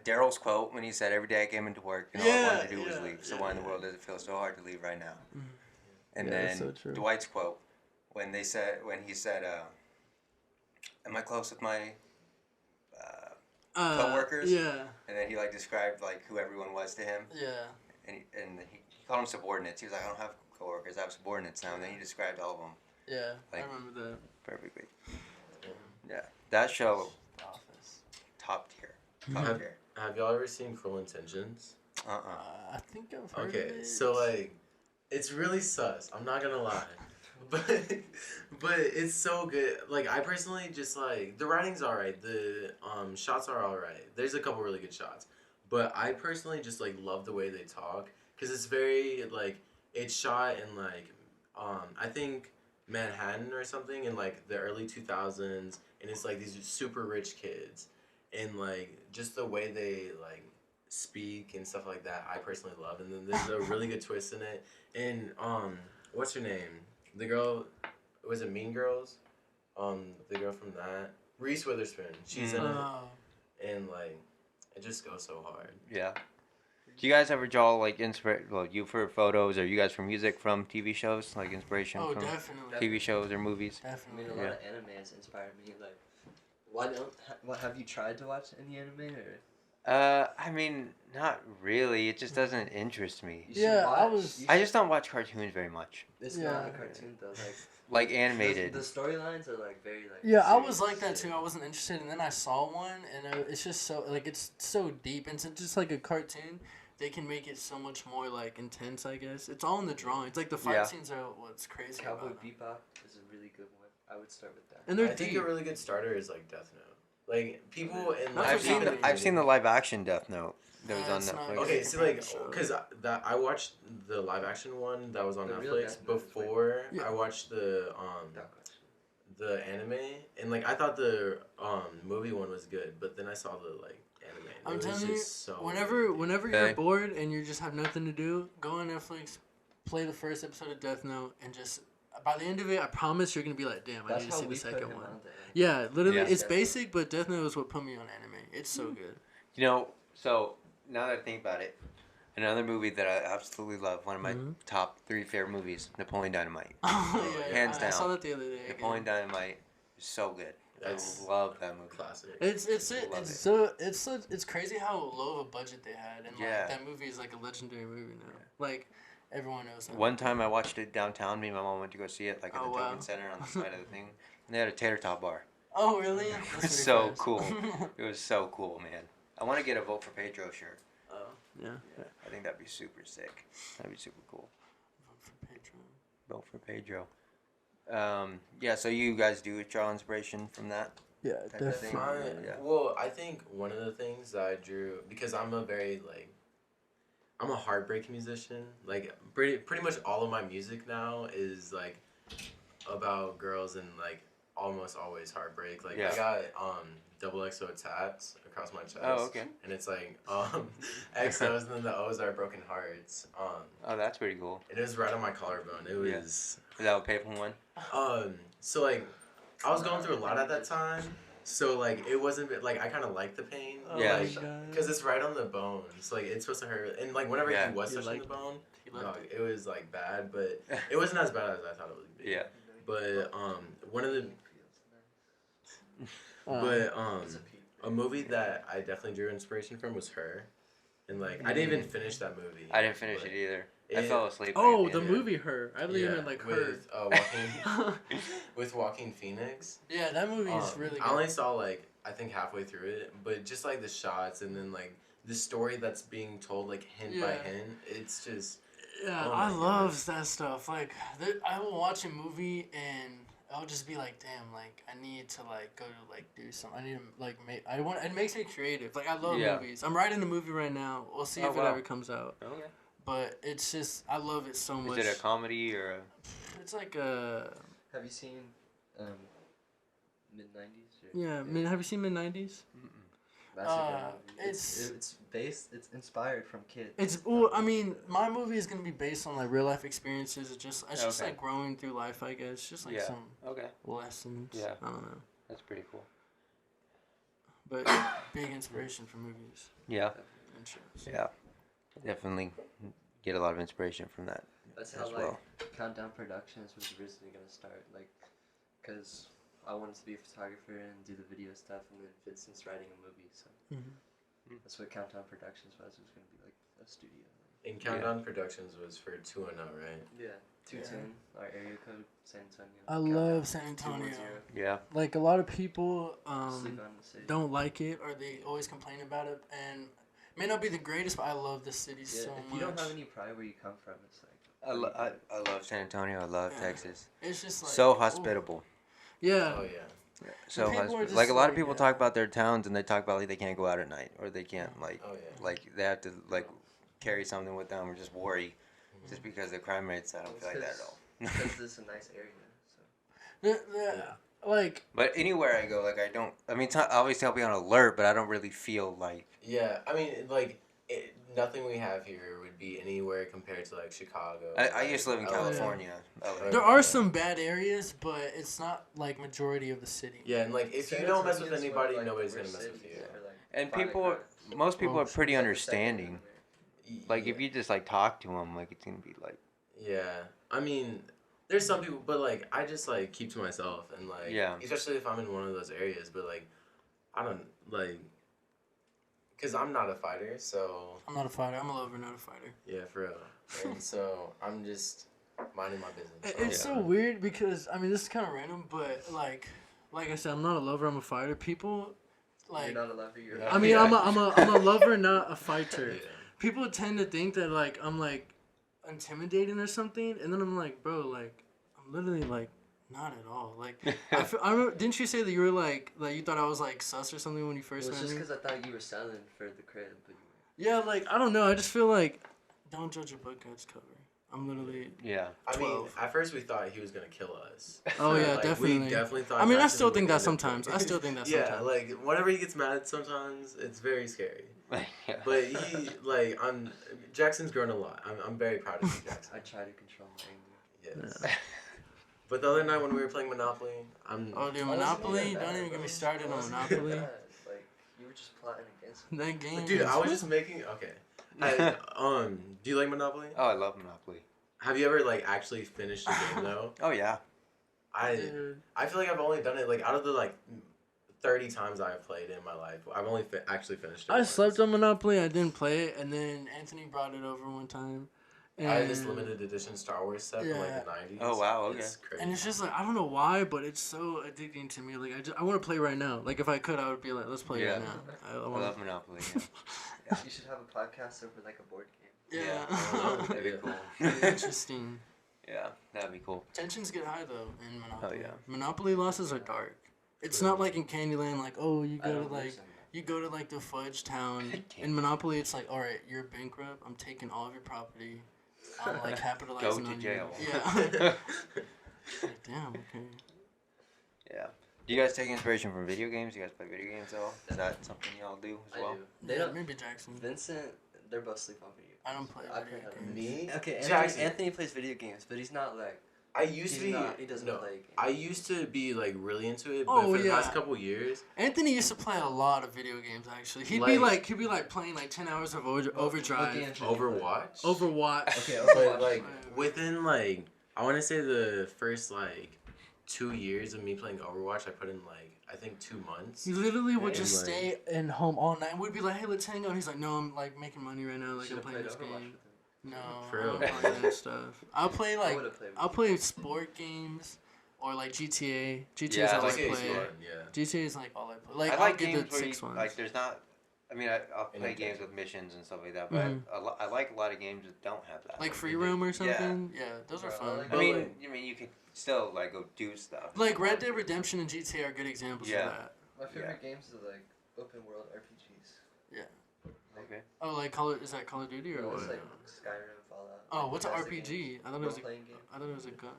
Daryl's quote when he said, "Every day I came into work and all I wanted to do was Yeah, leave. So yeah, why in the yeah. world does it feel so hard to leave right now?" Mhm. And Yeah, then that's so true. Dwight's quote when he said, "Am I close with my?" Coworkers? Yeah. And then he like described like who everyone was to him, Yeah. and he called them subordinates. He was like, "I don't have coworkers, I have subordinates now." And then he described all of them Yeah. I Like- remember that. perfectly. Yeah, that show The Office. top tier. Have, have y'all ever seen Cruel Intentions? I think I've heard of Okay, it. so like, it's really sus. I'm not gonna lie, but it's so good. Like I personally just like the writing's alright. The shots are alright. There's a couple really good shots, but I personally just like love the way they talk because it's very like it's shot in like I think Manhattan or something in like the early 2000s, and it's like these super rich kids, and like just the way they like speak and stuff like that I personally love, and then there's a really good twist in it. And what's her name, the girl, was it Mean Girls, the girl from that, Reese Witherspoon, she's in it, Oh. and like it just goes so hard. Yeah. Do you guys ever draw like you for photos, or you guys for music from TV shows, like inspiration Oh, from definitely. TV shows or movies? I Definitely. mean, a lot of anime has inspired me. Like, why don't? What have you tried to watch any anime or? I mean, not really. It just doesn't interest me. You should Yeah, I watch. was- You I should- just don't watch cartoons very much. It's not a Yeah. cartoon though. Like animated. The storylines are like very like. Yeah, I serious was like that shit. too. I wasn't interested, and then I saw one, and it's just so like it's so deep, and it's just like a cartoon. They can make it so much more like intense. I guess it's all in the drawings. Like the fight Yeah. scenes are what's crazy Cowboy about them. Bebop is a really good one. I would start with that. And they're I think deep. a really good starter is like Death Note. Like people in That's like, I've what seen happened. I've seen the live action Death Note that was Yeah, on it's not Netflix. good. Okay, so like, Show. cause that I watched the live action one that was on The real Netflix Death Note is way before Yeah. I watched the Without question. the anime, and like I thought the movie one was good, but then I saw the like anime. And I'm it was telling you, just so whenever Okay. you're bored and you just have nothing to do, go on Netflix, play the first episode of Death Note, and just by the end of it, I promise you're gonna be like, damn, I That's need to how see we the put second him one. on there. Yeah, literally, Yeah. it's basic, but Death Note is what put me on anime. It's so good. You know, so now that I think about it, another movie that I absolutely love, one of my Mhm. top 3 favorite movies, Napoleon Dynamite. Oh, yeah, Hands I saw down. that the other day. again. Napoleon Dynamite is so good. That's I love that movie. classic. It's Love it. so it's crazy how low of a budget they had, and Yeah. like that movie is like a legendary movie now. Like everyone knows that. One time I watched it downtown. Me and my mom went to go see it, like at Oh, the wow. Tobin Center on the side of the thing. And they had a tater tot bar. Oh really? That's pretty So fast. cool. It was so cool, man. I want to get a Vote for Pedro shirt. Oh yeah. I think that'd be super sick. That'd be super cool. Vote for Pedro. Vote for Pedro. Yeah, so you guys do draw inspiration from that? Yeah, Type of thing. definitely. Yeah. Well, I think one of the things that I drew, because I'm a heartbreak musician. Like pretty much all of my music now is like about girls and like almost always heartbreak. Like Yeah. I got double XO tats across my chest. Oh, okay. And it's like XOs and then the O's are broken hearts. Oh, that's pretty cool. And it was right on my collarbone. It Yeah. was Is that a paper one? so like I was going through a lot at that time. So like it wasn't like I kind of liked the pain. Oh Yeah. my Like, God. because it's right on the bone. So like it's supposed to hurt. And like whenever Yeah. he was You touching like- the bone, He loved dog, it was like bad, but it wasn't as bad as I thought it would be. Yeah. But one of the But It's a peak. a movie that I definitely drew inspiration from was Her, and like I didn't even finish that movie. I didn't finish it either. I fell asleep. Oh, at the end. movie Her. I believe in like Her. with Joaquin with Joaquin Phoenix. Yeah, that movie is really good. I only saw like I think halfway through it, but just like the shots and then like the story that's being told like hint by hint, it's just. Yeah, Oh I my love that stuff. Like, I will watch a movie and I'll just be like, damn, like I need to like go to like do something. I need to like make. I want. It makes me creative. Like I love movies. I'm writing a movie right now. We'll see if it ever comes out. Okay. But it's just I love it so much. Is it a comedy or a? It's like a. Have you seen mid-90s? Yeah, have you seen mid-90s? It's based. It's inspired from kids. It's well, I mean, my movie is gonna be based on like real life experiences. It's just like growing through life, I guess. Just like some lessons. Yeah. I don't know. That's pretty cool. But big inspiration for movies. Yeah. And shows. Yeah. Definitely get a lot of inspiration from that. That's how Countdown Productions was originally gonna start. Like, cause I wanted to be a photographer and do the video stuff, and then Vincent's writing a movie, so that's what Countdown Productions was. It was gonna be like a studio. And Countdown Productions was for 210, right? Yeah, 210. Our area code, San Antonio. I love San Antonio. 210. Yeah. Like a lot of people Sleep on the city. don't like it, or they always complain about it, and it may not be the greatest, but I love the city so much. If you don't have any pride where you come from, it's like. I love San Antonio. I love Texas. It's just like so hospitable. Yeah. Oh yeah. So people are just like a lot of like, people talk about their towns and they talk about like they can't go out at night or they can't like like they have to like carry something with them or just worry just because the crime rates. I don't feel like that at all. Because this is a nice area, so. Like. But anywhere I go, like I don't. I mean, I always tell people on alert, but I don't really feel like. Yeah, I mean, like nothing we have here would be anywhere compared to like Chicago. I used to live in California. LA. There are some bad areas, but it's not like majority of the city. Yeah, and like if you don't mess with anybody, nobody's gonna mess with you. And most people are pretty understanding. Like if you just like talk to them, like it's gonna be like. Yeah, I mean, there's some people, but like I just like keep to myself and like especially if I'm in one of those areas. But like I don't like. Because I'm not a fighter, so... I'm not a fighter. I'm a lover, not a fighter. Yeah, for real. And so, I'm just minding my business. It's so weird because, I mean, this is kind of random, but, like I said, I'm not a lover, I'm a fighter. People, like... You're not a lover, you're I mean, I'm a lover, not a fighter. Yeah. People tend to think that, like, I'm, like, intimidating or something, and then I'm like, bro, like, I'm literally, like... Not at all. Like, I remember, didn't you say that you were like you thought I was like sus or something when you first met me? It was just because I thought you were selling for the crib. But yeah, like, I don't know. I just feel like, don't judge a book by its cover. I'm literally. Yeah. 12. I mean, at first we thought he was going to kill us. Oh, yeah, like, definitely. We definitely thought I mean, I still think that sometimes. Yeah, like, whenever he gets mad sometimes, it's very scary. But he, like, Jackson's grown a lot. I'm very proud of you, Jackson. I try to control my anger. Yes. Yeah. But the other night when we were playing Monopoly, Oh, dude, Monopoly? Don't even get me started on Monopoly. Like, you were just plotting against me. That game. Dude, I was just making... Okay. Do you like Monopoly? Oh, I love Monopoly. Have you ever, like, actually finished a game, though? Oh, yeah. I feel like I've only done it, like, out of the, like, 30 times I've played in my life, I've only actually finished it I once. slept on Monopoly. I didn't play it, and then Anthony brought it over one time. I had this limited edition Star Wars set from like the 90s. Oh wow, okay. It's crazy. And it's just like I don't know why, but it's so addicting to me. Like I want to play right now. Like if I could, I would be like, let's play right now. I love Monopoly. Yeah. You should have a podcast over like a board game. Yeah. That'd be cool. Interesting. Yeah, that'd be cool. Tensions get high though in Monopoly. Oh yeah. Monopoly losses are dark. It's not like in Candyland, like you go to like the fudge town. In Monopoly, it's like, all right, you're bankrupt. I'm taking all of your property. I'm like capitalizing Go to on jail. you. Yeah. Like, damn. Okay. Yeah. Do you guys take inspiration from video games? Do you guys play video games at all? Is that something y'all do as well? I do. They don't. Maybe Jackson. Vincent, they're both sleep on video. I don't play video games. Me? Okay, Jackson. Anthony plays video games, but he's not like. I used to be. He doesn't play games. I used to be like really into it, but Oh, for the yeah. past couple years. Anthony used to play a lot of video games. Actually, he'd be like playing like 10 hours of Overdrive. Overwatch. Overwatch. Okay, But like within like I want to say the first like 2 years of me playing Overwatch, I put in like I think 2 months. He literally would And, just like- stay in home all night. We'd be like, hey, let's hang out. He's like, no, I'm like making money right now. Like I'm Should've playing played this Overwatch game. with him. No, For I real? don't play that stuff. I'll play I like would've played with I'll you. play sport games or like GTA. GTA is Yeah, all I GTA is play. fun, yeah. GTA is like all I play. Like I I'll like get games the where 6 ones. like there's not. I mean, I'll play Anything. games with missions and stuff like that, but Mhm. I like a lot of games that don't have that. Like free you roam or yeah. something. Yeah, those are Bro, I fun. like- I mean, Like- you can still like go do stuff. Like Red Dead Redemption and GTA are good examples Yeah. of that. My favorite games are like open world RPGs. Okay. Oh, like is that Call of Duty or No, what? it's like Skyrim, Fallout. Oh, like what's an Bethesda RPG? games. I thought it was a Role-playing game. I thought it was a gun.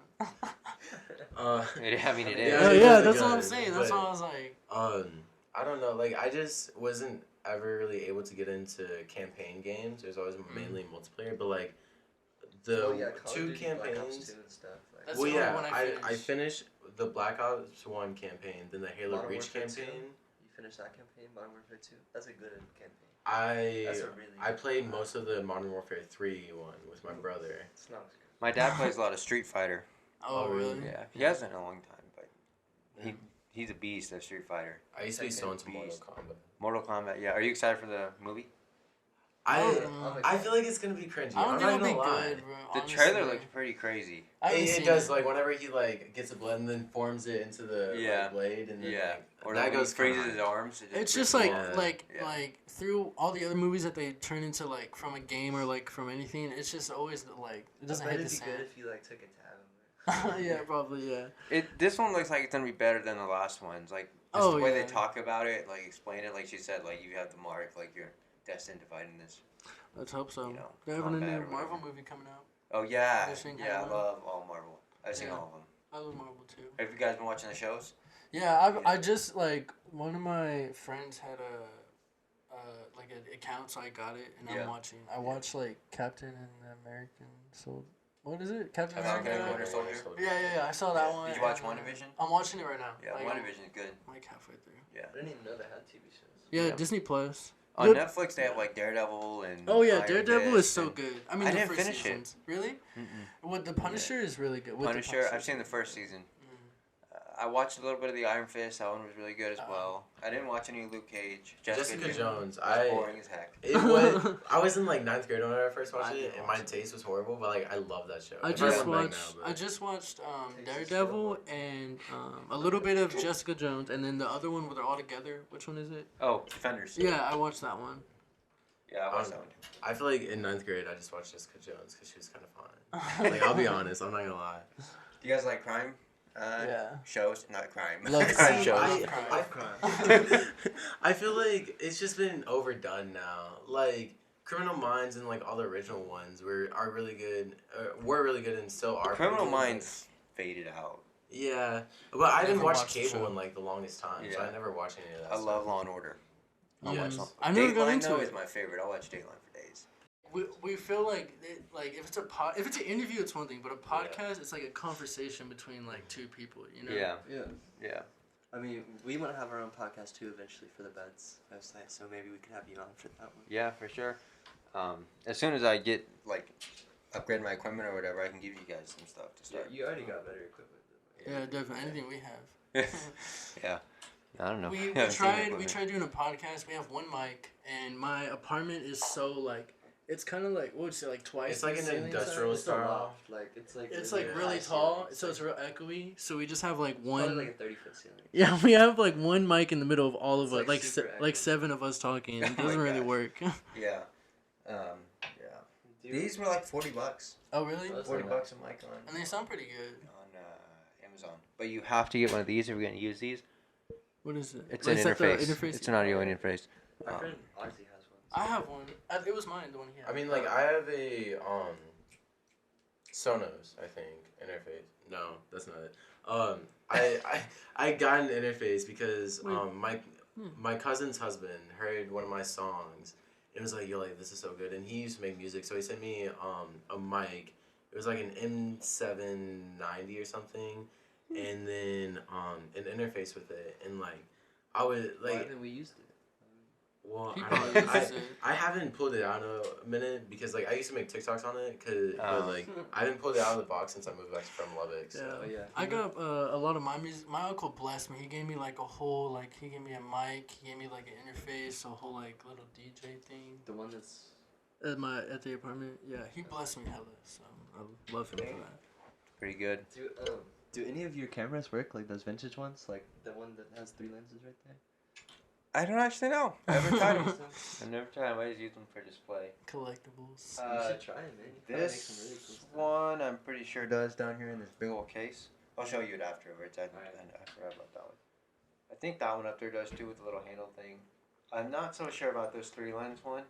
I mean, it is. Yeah, Oh it yeah, is a that's what gun, I'm saying. That's but- what I was like. I don't know. Like I just wasn't ever really able to get into campaign games. It was always mainly multiplayer. But like the Oh, yeah, Call of 2 Duty, Black Ops campaigns. 2 and stuff. Like, That's Well, the only yeah, one I I finished the Black Ops 1 campaign, then the Halo Modern Reach Warfare 2. campaign. You finished that campaign, Modern Warfare 2. That's a good campaign. I That's a really I good played one. most of the Modern Warfare 3 one with my brother. It's not as good. My dad plays a lot of Street Fighter. Oh Oh, really? really? Yeah, he hasn't in a long time, but he's a beast at Street Fighter. I used to be so into Tekken Mortal beast. Kombat. Mortal Kombat. Yeah, are you excited for the movie? I feel like it's gonna be cringy. I don't I'm think not it'll be gonna lie. good, bro. The honestly. trailer looked pretty crazy. I haven't It seen does, like whenever he like gets a blade and then forms it into the Yeah. like, blade and then Yeah, like, or that that goes freezes kinda his high. arms. It's rips just like them off. Yeah. like through all the other movies that they turn into like from a game or like from anything. It's just always like it doesn't I bet hit the it'd be good same. if you like took a tab of it. Yeah, probably yeah. This one looks like it's gonna be better than the last ones. Like just Oh, the way yeah. they talk about it, like explain it, like she said, like you have the mark, like you're destined to fight in this. Let's hope so. You know, They're having a combat new or Marvel whatever. movie coming out. Oh yeah, They're saying yeah, I Halo. love all Marvel. I've seen Yeah. all of them. I love Marvel too. Have you guys been watching the shows? Yeah, I just like one of my friends had like an account, so I got it, and Yeah. I'm watching. I watched like Captain and American Soldier. What is it? Captain Falcon America. and Winter Soldier? Yeah. I saw that Yeah. one. Did you watch and, WandaVision? I'm watching it right now. Yeah, like, WandaVision is good. I'm like halfway through. I didn't even know they had TV shows. Yeah, Yeah. Disney Plus. On Yep. Netflix, they have like Daredevil and. Oh yeah, Iron Daredevil Fist is so and good. I mean, I the didn't first finish it. seasons. Really? Mm-mm. What the Punisher is really good. With the Punisher. I've seen the first season. I watched a little bit of the Iron Fist. That one was really good as well. I didn't watch any Luke Cage. Jessica Jones. It was boring as heck. It was. I was in like 9th grade when I first watched I it, didn't and my watch it. taste was horrible. But like, I love that show. I If just went back watched. now, but- I just watched Takes us Daredevil to and a little bit of Jessica Jones, and then the other one where they're all together. Which one is it? Oh, Defenders. Yeah, I watched that one. Yeah, I watched that one. I feel like in 9th grade, I just watched Jessica Jones because she was kind of fun. Like, I'll be honest, I'm not gonna lie. Do you guys like crime? Yeah. Shows, not crime. Love crime see, shows. I feel like it's just been overdone now. Like Criminal Minds and like all the original ones are really good. Were really good and still are. Criminal pretty good, Minds faded out. Yeah, but I didn't Never watch watched the cable show. in like the longest time, so Yeah. I never watched any of that. I stuff. love Law and Order. I'll Yes. watch I never got Dateline, into though, it. is my favorite. I'll watch Dateline for days. We feel like if it's if it's an interview, it's one thing, but a podcast, it's like a conversation between like two people. You know. Yeah, Yeah. yeah. I mean, we want to have our own podcast too eventually for the Beds website, so maybe we can have you on for that one. Yeah, for sure. As soon as I get like upgrade my equipment or whatever, I can give you guys some stuff to start. You already got better equipment. Yeah, definitely. Anything we have. Yeah. I don't know. We I haven't seen the tried equipment. doing a podcast. We have one mic, and my apartment is so like it's kind of like what would you say like twice. It's like the an ceiling industrial size. It's a style. loft, like It's really like really high tall, ceiling. so it's real echoey. So we just have like Probably one. like a 30-foot ceiling. Yeah, we have like one mic in the middle of all of It's, us, like, like super like echoey. 7 of us talking. It Oh my doesn't really gosh. work. Yeah. Yeah. Dude, These were like $40. Oh really? That's $40 not a bad. mic on. And they sound pretty good. On Amazon. But you have to get one of these if you're going to use these. What is it? It's Oh, an is that the interface. It's an audio interface. My Um, friend Ozzy has one. I have one. It was mine, the one he had. I mean, like I have a Sonos, I think, interface. No, that's not it. I got an interface because Wait. my cousin's husband heard one of my songs. It was like, yo, like this is so good, and he used to make music, so he sent me a mic. It was like an M790 or something, and then an interface with it, and like I would Why like haven't we used it? Well, He I, probably don't know. uses it. I haven't pulled it out in a minute because like I used to make TikToks on it, but Oh. like I haven't pulled it out of the box since I moved back from Lubbock. So. Oh, yeah. I got a lot of my music. My uncle blessed me. He gave me like a whole he gave me a mic. He gave me like an interface, a whole like little DJ thing. The one that's. At the apartment. Yeah, he blessed me hella. So I love him for that. Pretty good. Do any of your cameras work, like those vintage ones, like the one that has 3 lenses right there? I don't actually know. I never tried them. I never tried them. I just use them for display. Collectibles. You should try it, man. You probably make some really This cool stuff. one I'm pretty sure does down here in this big old case. I'll show you it afterwards. I forgot about that one. I think that one up there does too with the little handle thing. I'm not so sure about this 3 lens one.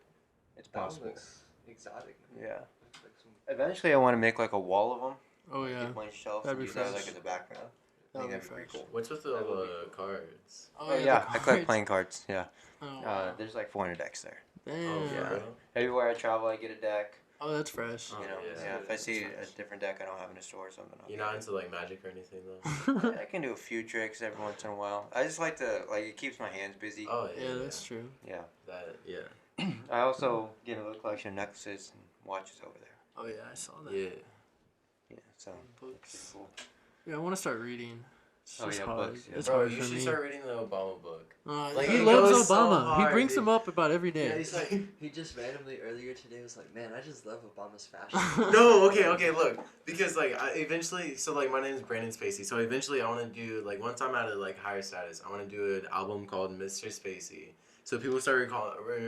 It's That one possible. looks exotic, man. Yeah. Looks like some- Eventually, I want to make like a wall of them. Oh yeah. Get my shelf That'd and be use that fresh. like as a background. I think That'd be that'd be pretty fresh. cool. What's with the That would be cool. cards? Oh yeah, the I collect cards. playing cards. Yeah. Oh, wow. There's like 400 decks there. Damn. Oh, Yeah. yeah. Everywhere I travel, I get a deck. Oh, that's fresh. Oh, You know, yeah. yeah. If I see a That's different deck I don't have in a store or something, I'll You're get not it. into like magic or anything though. I can do a few tricks every once in a while. I just like to it keeps my hands busy. Oh yeah. Yeah, that's true. Yeah. Yeah. I also get a little collection of necklaces and watches over there. Oh yeah, I saw that. Yeah. Yeah. So that's pretty Books. cool. Yeah, I want to start reading. It's Oh, just yeah, hard. books, yeah. It's Bro, hard you for should me. start reading the Obama book. Like, He it loves goes so Obama. He hard, brings dude. him up about every day. Yeah, he's like. He just randomly earlier today was like, man, I just love Obama's fashion. No, okay, look, because like I eventually, so like my name is Brandon Spacey, so eventually I want to do like once I'm at a like higher status, I want to do an album called Mr. Spacey. So people start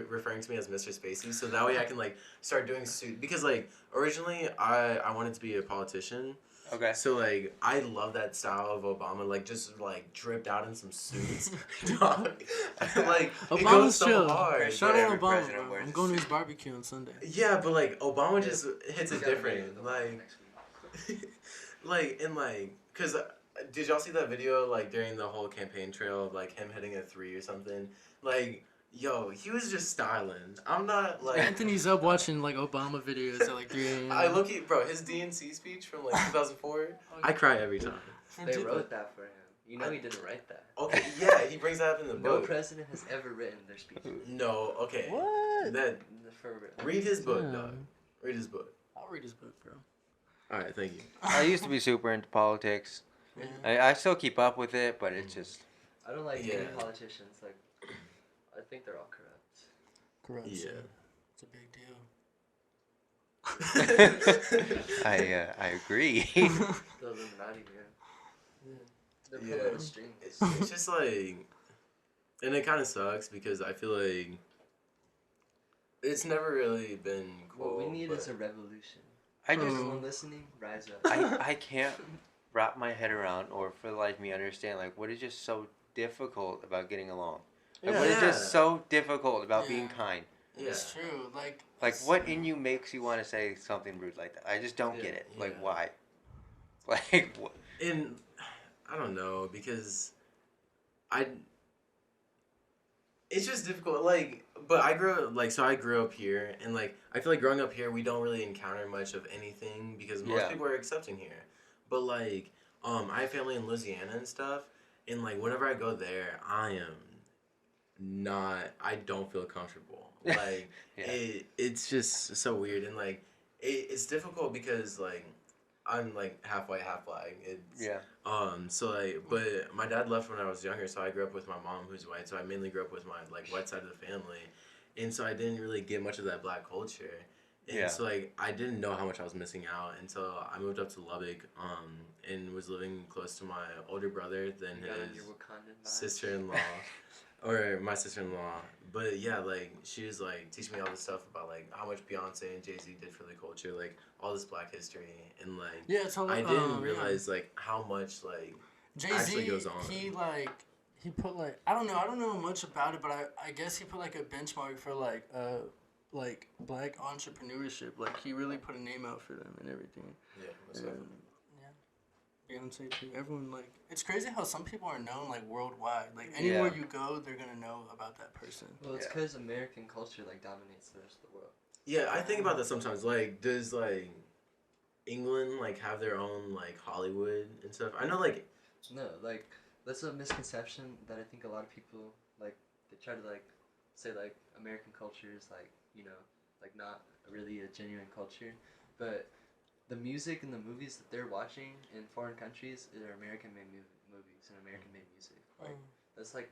referring to me as Mr. Spacey, so that way I can like start doing because like originally I wanted to be a politician. Okay. So like I love that style of Obama, like just like dripped out in some suits. Dog. Like it Obama's goes so chill. hard. Shout Every out Obama. president Bro. wears I'm a going to his suit. barbecue on Sunday. Yeah, but like Obama just hits We it gotta different. meet with Like, Obama next week. like and like, cause did y'all see that video like during the whole campaign trail of like him hitting a 3 or something? Like, yo, he was just styling. I'm not like. Anthony's up watching like Obama videos at like 3 a.m. I look at bro his DNC speech from like 2004. I cry every time. They wrote that for him. You know he didn't write that. Okay, yeah, he brings that up in the No book. president has ever written their speech. No, okay. What? That For real. read his book, Yeah. dog. Read his book. I'll read his book, bro. All right, thank you. I used to be super into politics. Yeah. I still keep up with it, but it's just I don't like any Yeah. politicians. Like, I think they're all corrupt. Corruption. Yeah. It's a big deal. I agree. The Illuminati, man. They're pulling Yeah. the strings. It's just like, and it kind of sucks because I feel like it's never really been cool. What we need but- is a revolution. I just Everyone listening, rise up. I can't wrap my head around or for the life of me understand like what is just so difficult about getting along. Like, what is Yeah. just so difficult about being Yeah. kind? yeah. It's true. Like What in you makes you want to say something rude like that? I just don't get it. Like Yeah. why? Like what? And I don't know because it's just difficult. Like, but I grew up I grew up here, and like I feel like growing up here, we don't really encounter much of anything because most Yeah. people are accepting here. But like, I have family in Louisiana and stuff, and like whenever I go there, I don't feel comfortable. Like, Yeah. it's just so weird, and like it's difficult because like I'm like half white, half black. It's Yeah. so like, but my dad left when I was younger, so I grew up with my mom who's white. So I mainly grew up with my like white side of the family, and so I didn't really get much of that black culture. And Yeah. so like I didn't know how much I was missing out until I moved up to Lubbock, and was living close to my older brother than You got on his your Wakandan vibes. sister-in-law, or my sister-in-law. But yeah, like she was like teaching me all this stuff about like how much Beyonce and Jay-Z did for the culture, like all this black history, and like yeah, it's all I didn't realize like how much like actually Jay-Z, goes on. he put like I don't know much about it, but I guess he put like a benchmark for like black entrepreneurship. Like he really put a name out for them and everything. Yeah, most And, definitely. Beyonce too. Everyone like it's crazy how some people are known like worldwide. Like anywhere Yeah. you go, they're gonna know about that person. Well, it's Yeah. because American culture like dominates the rest of the world. Yeah, I think about that sometimes. Like, does like England like have their own like Hollywood and stuff? I know like No, like that's a misconception that I think a lot of people like. They try to like say like American culture is like, you know, like not really a genuine culture, but the music and the movies that they're watching in foreign countries are American made movies and American made music. Like that's like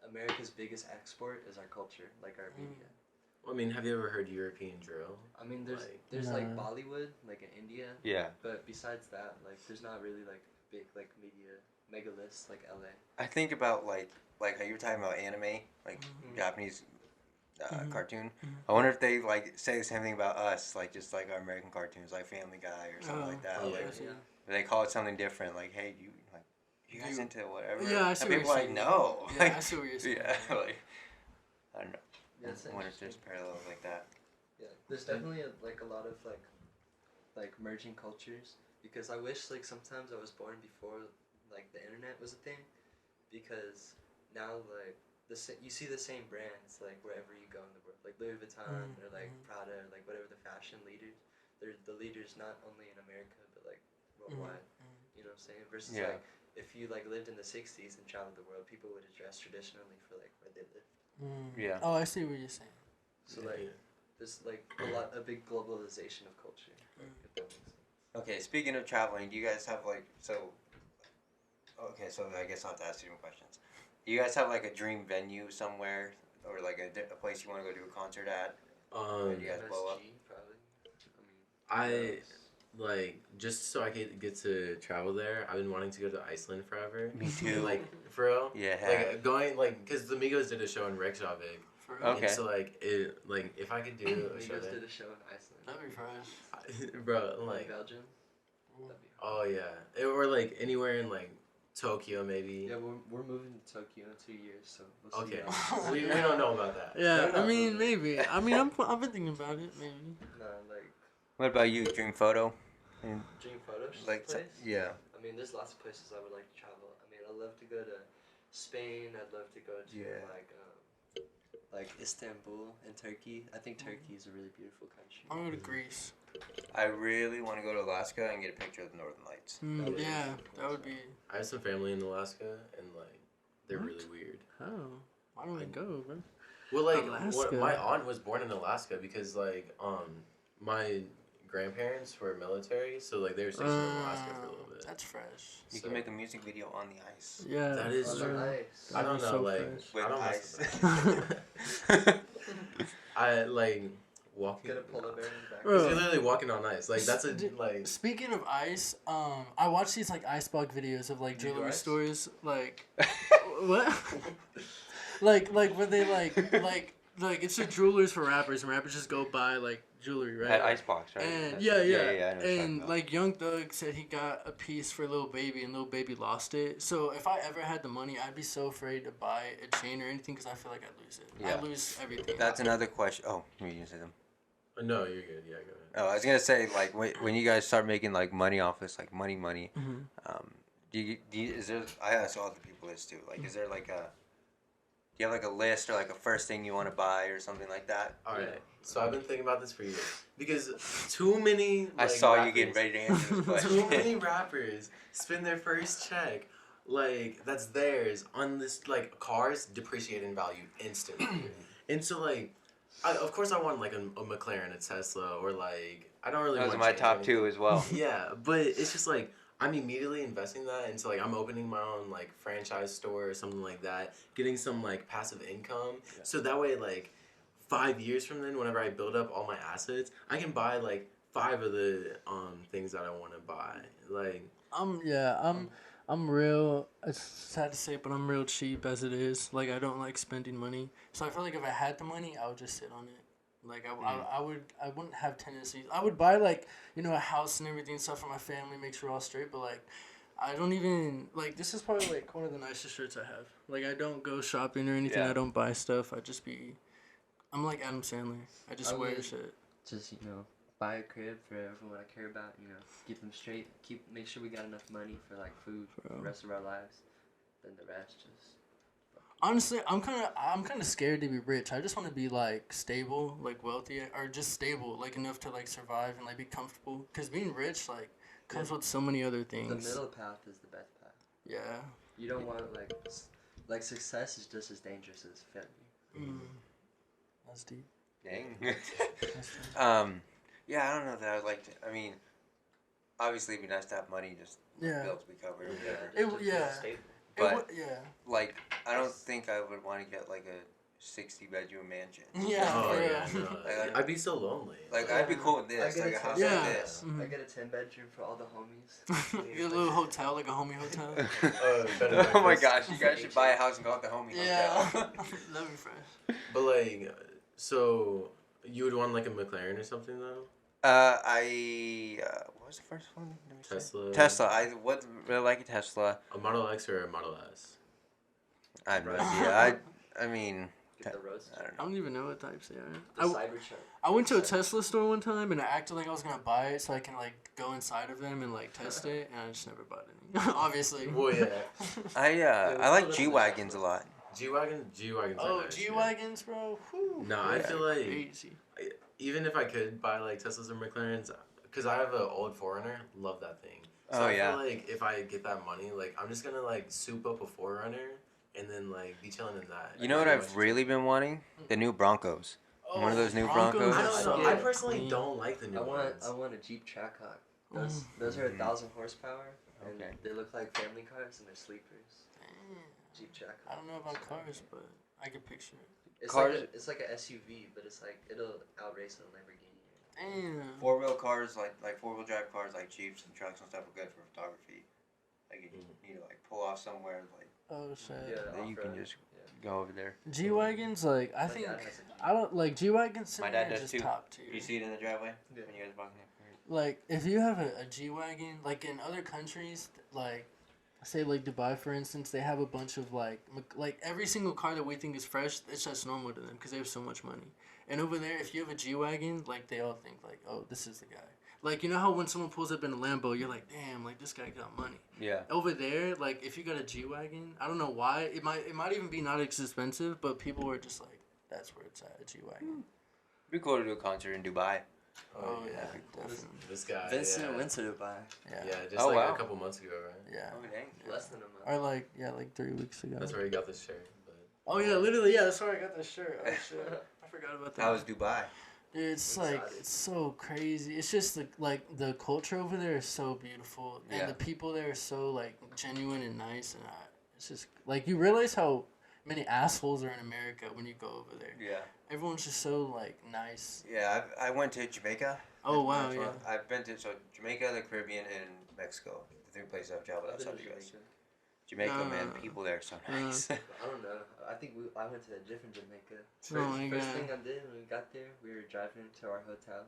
America's biggest export is our culture, like our media. Well, I mean, have you ever heard European drill? I mean, there's like Bollywood, like in India. Yeah. But besides that, like, there's not really like big like media megalists like LA. I think about like how you were talking about anime, like Japanese cartoon. I wonder if they like say the same thing about us, like just like our American cartoons, like Family Guy or something like that. Yeah. Like, they call it something different, like, hey, you guys into whatever? Yeah, I see and what people you're are like, saying. no. Yeah, Like, I see what you're saying. yeah, like I don't know. Yeah, that's I wonder if there's interesting. parallels like that. Yeah, there's definitely like a lot of like merging cultures because I wish like sometimes I was born before like the internet was a thing, because now like you see the same brands like wherever you go in the world, like Louis Vuitton or like Prada or like whatever the fashion leaders. They're the leaders not only in America but like worldwide. You know what I'm saying? Versus like if you like lived in the '60s and traveled the world, people would dress traditionally for like where they lived. Yeah. Oh, I see what you're saying. So like there's like a big globalization of culture. Like, if that makes sense. Okay, speaking of traveling, do you guys have like Okay, so I guess I'll have to ask you some questions. Do you guys have like a dream venue somewhere, or like a place you want to go do a concert at? Where you guys blow up? MSG, probably. I mean, like just so I could get to travel there. I've been wanting to go to Iceland forever. Me too. Like for real. Yeah. Like going because the Migos did a show in Reykjavik. Okay. And so like if I could do a show Migos there, did a show in Iceland. That'd be fresh. bro, In like Belgium. That'd be oh yeah, or like anywhere in like Tokyo maybe. Yeah, we're moving to Tokyo in 2 years, so we'll see. Okay, how- we don't know about that. Yeah, No, I mean, no. maybe. I mean, I've been thinking about it, maybe. No, like What about you? Dream photo? And, dream photo like place. yeah. I mean, there's lots of places I would like to travel. I mean, I'd love to go to Spain. I'd love to go to Yeah. like Istanbul in Turkey. I think Turkey is a really beautiful country. I'll go to Greece. I really want to go to Alaska and get a picture of the Northern Lights. That would be Yeah, super that would be. I have some family in Alaska and like they're really weird. Oh, why don't we go, bro? Well, like Alaska. my aunt was born in Alaska because like my grandparents were military, so like they were stationed in Alaska for a little bit. That's fresh. You So- can make a music video on the ice. Yeah. That is Oh, true. nice. I don't know, So like fresh. I don't With mess with that. I like walking. Get a polar bear in the back. Bro. Because you're literally walking on ice. Like that's a like. Speaking of ice, I watch these like ice bug videos of like You do jewelry ice? stores, like what? like where they like it's the jewelers for rappers, and rappers just go buy like jewelry, right? At Icebox, right? And That's- yeah, I know what you're talking and about. like Young Thug said he got a piece for Lil Baby, and Lil Baby lost it. So if I ever had the money, I'd be so afraid to buy a chain or anything because I feel like I'd lose it. Yeah. I'd lose everything. That's another question. Oh, you gonna say them? No, you're good. Yeah, go ahead. Oh, I was gonna say like when you guys start making like money off this, like money, Mhm. do you is there? I ask all the people this too. Like, is there like a do you have like a list or like a first thing you want to buy or something like that? All right. So I've been thinking about this for years because too many. Like, I saw you rappers- getting ready to answer this Too question. many rappers spend their first check, like that's theirs, on this like cars depreciate in value instantly, and so like, of course I want like a McLaren, a Tesla, or like I don't really Those are want my chains or top anything. two as well. Yeah, but it's just like I'm immediately investing that into like I'm opening my own like franchise store or something like that, getting some like passive income, so that way like 5 years from then, whenever I build up all my assets, I can buy like 5 of the things that I want to buy. Like I'm real. It's sad to say, but I'm real cheap as it is. Like I don't like spending money, so I feel like if I had the money, I would just sit on it. Like I wouldn't have tendencies. I would buy like a house and everything, stuff for my family, make sure we're all straight. But like I don't even like. This is probably like one of the nicest shirts I have. Like I don't go shopping or anything. Yeah. I don't buy stuff. I'm like Adam Sandler. I just I wear would- shit. Just buy a crib for everyone I care about. Keep them straight. Make sure we got enough money for like food for the rest of our lives. Then the rest just. Honestly, I'm kind of scared to be rich. I just want to be like stable, like wealthy, or just stable, like enough to like survive and like be comfortable. Cause being rich like comes with so many other The things. middle path is the best path. Yeah. You don't want like success is just as dangerous as failure. That's deep. Dang. That's deep. Yeah, I don't know that I'd like to. I mean, obviously, it'd be nice to have money, just Yeah. bills be covered. Yeah, Whatever. It- yeah. stable. But Yeah. like, I don't think I would want to get like a 60-bedroom mansion. Yeah. Oh for yeah, real. no, Like, I'd be so lonely. Like, I'd be cool with this, I get like a a house Yeah. like this. Mhm. I get a 10-bedroom for all the homies. Get a little hotel, like a homie hotel. better than Oh my this. gosh, you guys should buy a house and call it the homie Yeah. hotel. That'd be fresh. But like, so you would want like a McLaren or something though? What was the first one? Let me see. Tesla. Tesla. I would really like a Tesla. A Model X or a Model S? I have no idea. I mean, Get the roadster. I don't I know. don't even know what types they are. The Cybertruck. I went to a Tesla store one time and I acted like I was gonna buy it so I can like go inside of them and like test it, and I just never bought any. Obviously. Well, yeah. I like G wagons a lot. G-Wagons are Oh, nice, G yeah. wagons, bro. Whew. No, I feel like Crazy. even if I could buy like Teslas or McLarens, because I have an old Forerunner, love that thing. So Oh, I yeah. feel like if I get that money, like I'm just gonna like soup up a Forerunner and then like be chilling in that. You know what I've really been wanting? The new Broncos. One of those new Broncos? I are don't so know. I personally clean. don't like the new ones. I want a Jeep Trackhawk. Those are 1,000 horsepower, and Okay. they look like family cars, and they're sleepers. Damn. Jeep I Trackhawk. don't know about cars, but I can picture it. It's Cars- like it's like a SUV, but it's like it'll outrace a Lamborghini. Damn. 4-wheel cars, like 4-wheel drive cars, like Jeeps and trucks and stuff, are good for photography. Like you need to like pull off somewhere, like Oh shit. then you can off-road. just go over there. G wagons, like I My think dad has a Jeep. I don't like G wagons. My dad does just too. top tier. You see it in the driveway Yeah. when you guys walking. Like if you have a G wagon, like in other countries, like say like Dubai for instance, they have a bunch of like every single car that we think is fresh, it's just normal to them because they have so much money. And over there, if you have a G wagon, like they all think like, oh, this is the guy. Like you know how when someone pulls up in a Lambo, you're like, damn, like this guy got money. Yeah. Over there, like if you got a G wagon, I don't know why it might even be not as expensive, but people were just like, that's where it's at, a G wagon. It'd be cool to do a concert in Dubai. Oh yeah, that'd be cool. definitely. This guy. Vincent yeah. went to Dubai Yeah, just Oh, like wow. a couple months ago, right? Yeah. Oh dang. less than a month. Or like 3 weeks ago. That's where he got this shirt. But Oh yeah, literally, yeah. That's where I got this shirt. Oh shit, I forgot about that. How was Dubai? Dude, it's I'm like excited. it's so crazy. It's just the culture over there is so beautiful, and Yeah. the people there are so like genuine and nice, and it's just like you realize how many assholes are in America when you go over there. Yeah. Everyone's just so like nice. Yeah, I went to Jamaica. Oh wow, That's yeah. one- I've been to Jamaica, the Caribbean, and Mexico. The 3 places I've traveled I've been outside to the U.S. Jamaica. Jamaica, man, Uh, people there are so nice. I don't know. I think I went to a different Jamaica. Oh my First God. thing I did when we got there, we were driving to our hotel,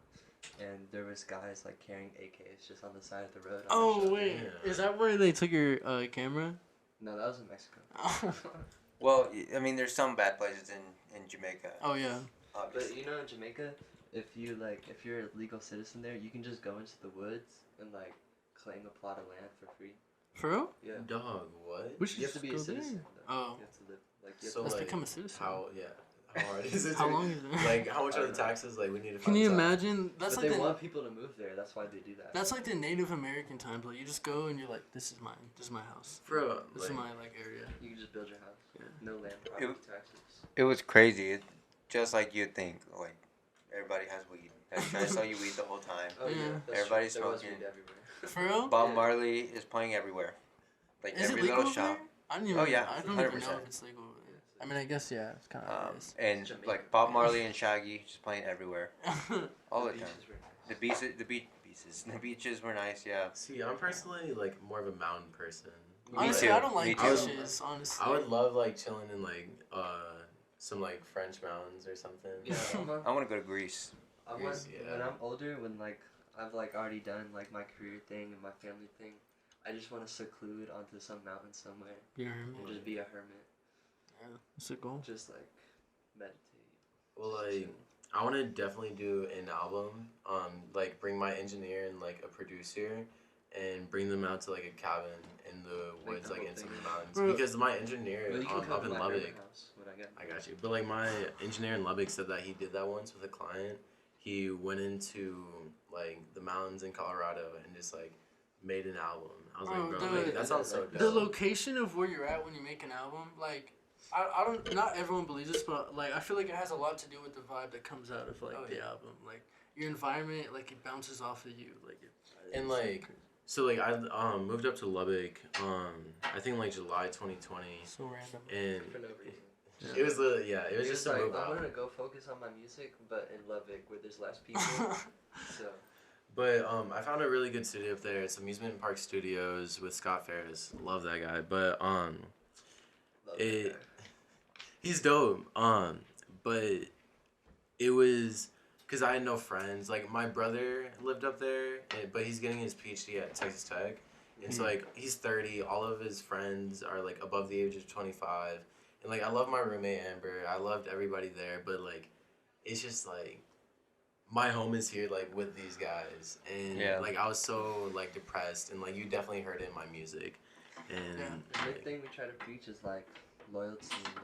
and there was guys like carrying AKs just on the side of the road. on the Oh shoulder. wait, Yeah. is that where they took your camera? No, that was in Mexico. Well, I mean, there's some bad places in Jamaica, Oh yeah. But obviously. you know, in Jamaica, if you're a legal citizen there, you can just go into the woods and like claim a plot of land for free. For real? Yeah. dog, what? We should You have to just be go a citizen. there. Though. Oh. You have to live like. You have So to Let's like, become a citizen. How hard is it? How to- long is it? Like how much are the taxes? Like we need to. Can find you this out. imagine? That's but like they the want people to move there. That's why they do that. That's like the Native American time. Like you just go and you're like, this is mine. This is my house. Bro, This is my like area. You can just build your house. Yeah. No land property taxes. It was crazy. Just like you'd think. Like, everybody has weed. They're trying to sell you weed the whole time. Oh Yeah. yeah. That's Everybody's true. There was smoking. weed everywhere. For real? Bob Yeah. Marley is playing everywhere. Like, Is it every legal little over shop. there? I don't even. Oh, yeah, I don't even 100%. know if it's legal over there. I mean, I guess yeah. It's kind of is. And, Jamaica. like, Bob Marley and Shaggy just playing everywhere. All the beaches time. were nice. The beaches were nice, yeah. See, I'm personally like more of a mountain person. Honestly, too. I don't Me like too. beaches. Honestly. I would love like chilling in like some like French mountains or something. Yeah, I want to go to Greece. I want, Yeah. when I'm older, when like I've like already done like my career thing and my family thing, I just want to seclude onto some mountain somewhere You're a and hermit. just be a hermit, Yeah, that's a goal. just like meditate. Well, like I want to definitely do an album. Like bring my engineer and like a producer, and bring them out to like a cabin in the Like woods, the like whole in some thing. mountains. Bro. Because my engineer Well, you can up come to in my Lubbock. hermit house when I get. I got you. But like my engineer in Lubbock said that he did that once with a client. He went into like the mountains in Colorado and just like made an album. I was Bro, like, bro, the- like, that sounds so dope. The location of where you're at when you make an album, like, I don't. Not everyone believes this, but like I feel like it has a lot to do with the vibe that comes out of like the album. Like your environment, like it bounces off of you. Like and like so like I moved up to Lubbock. I think like July 2020. So random. And For no reason. it was it was just a like, move I out. want to go focus on my music, but in Lubbock where there's less people. So. But I found a really good studio up there. It's Amusement Park Studios with Scott Ferris. Love that guy. But Love that guy. he's dope. But it was because I had no friends. Like my brother lived up there, but he's getting his PhD at Texas Tech, and so like he's 30. All of his friends are like above the age of 25, and like I love my roommate Amber. I loved everybody there, but like it's just like my home is here like with these guys, and like I was so like depressed, and like you definitely heard it in my music, and The big thing we try to preach is like loyalty and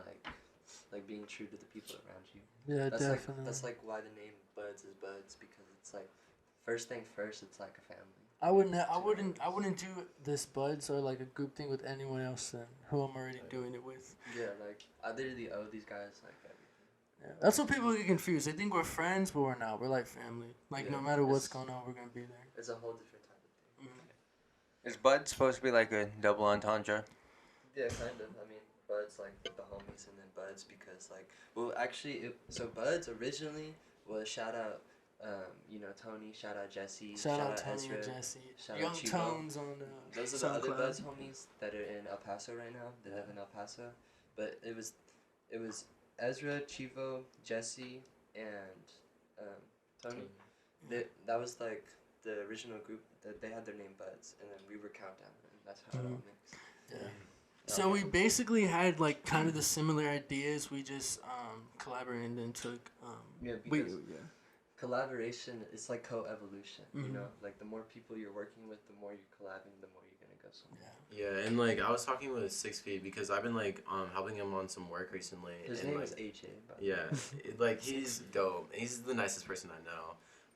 like being true to the people around you. Yeah, That's definitely. that's like why the name Buds is Buds, because it's like first thing first, it's like a family. I wouldn't do this buds or like a group thing with anyone else than who I'm already doing it with. Yeah, like I literally owe these guys like everything. Yeah, that's what people get confused. They think we're friends, but we're not. We're like family. Like no matter what's going on, we're gonna be there. It's a whole different type of thing. Mm-hmm. Is Bud supposed to be like a double entendre? Yeah, kind of. I mean, Buds like the homies, and then Buds because like, well, actually, so Buds originally was shout out, Tony, shout out Jesse, Shout out Tony Ezra, and Jesse. shout Young out Chivo. Tones on Those are the other SoundCloud. Buds homies that are in El Paso right now. They live in El Paso, but it was Ezra, Chivo, Jesse, and Tony. That was like the original group that they had their name Buds, and then we were Countdown, and that's how it all mixed. Yeah. So we basically had like kind of the similar ideas. We just collaborated and took. Because collaboration is like co-evolution. You know, like the more people you're working with, the more you're collabing, the more you're gonna go somewhere. yeah, and like I was talking with 6 Feet because I've been like helping him on some work recently. His and, name like, is AJ. Yeah, like he's dope. He's the nicest person I know.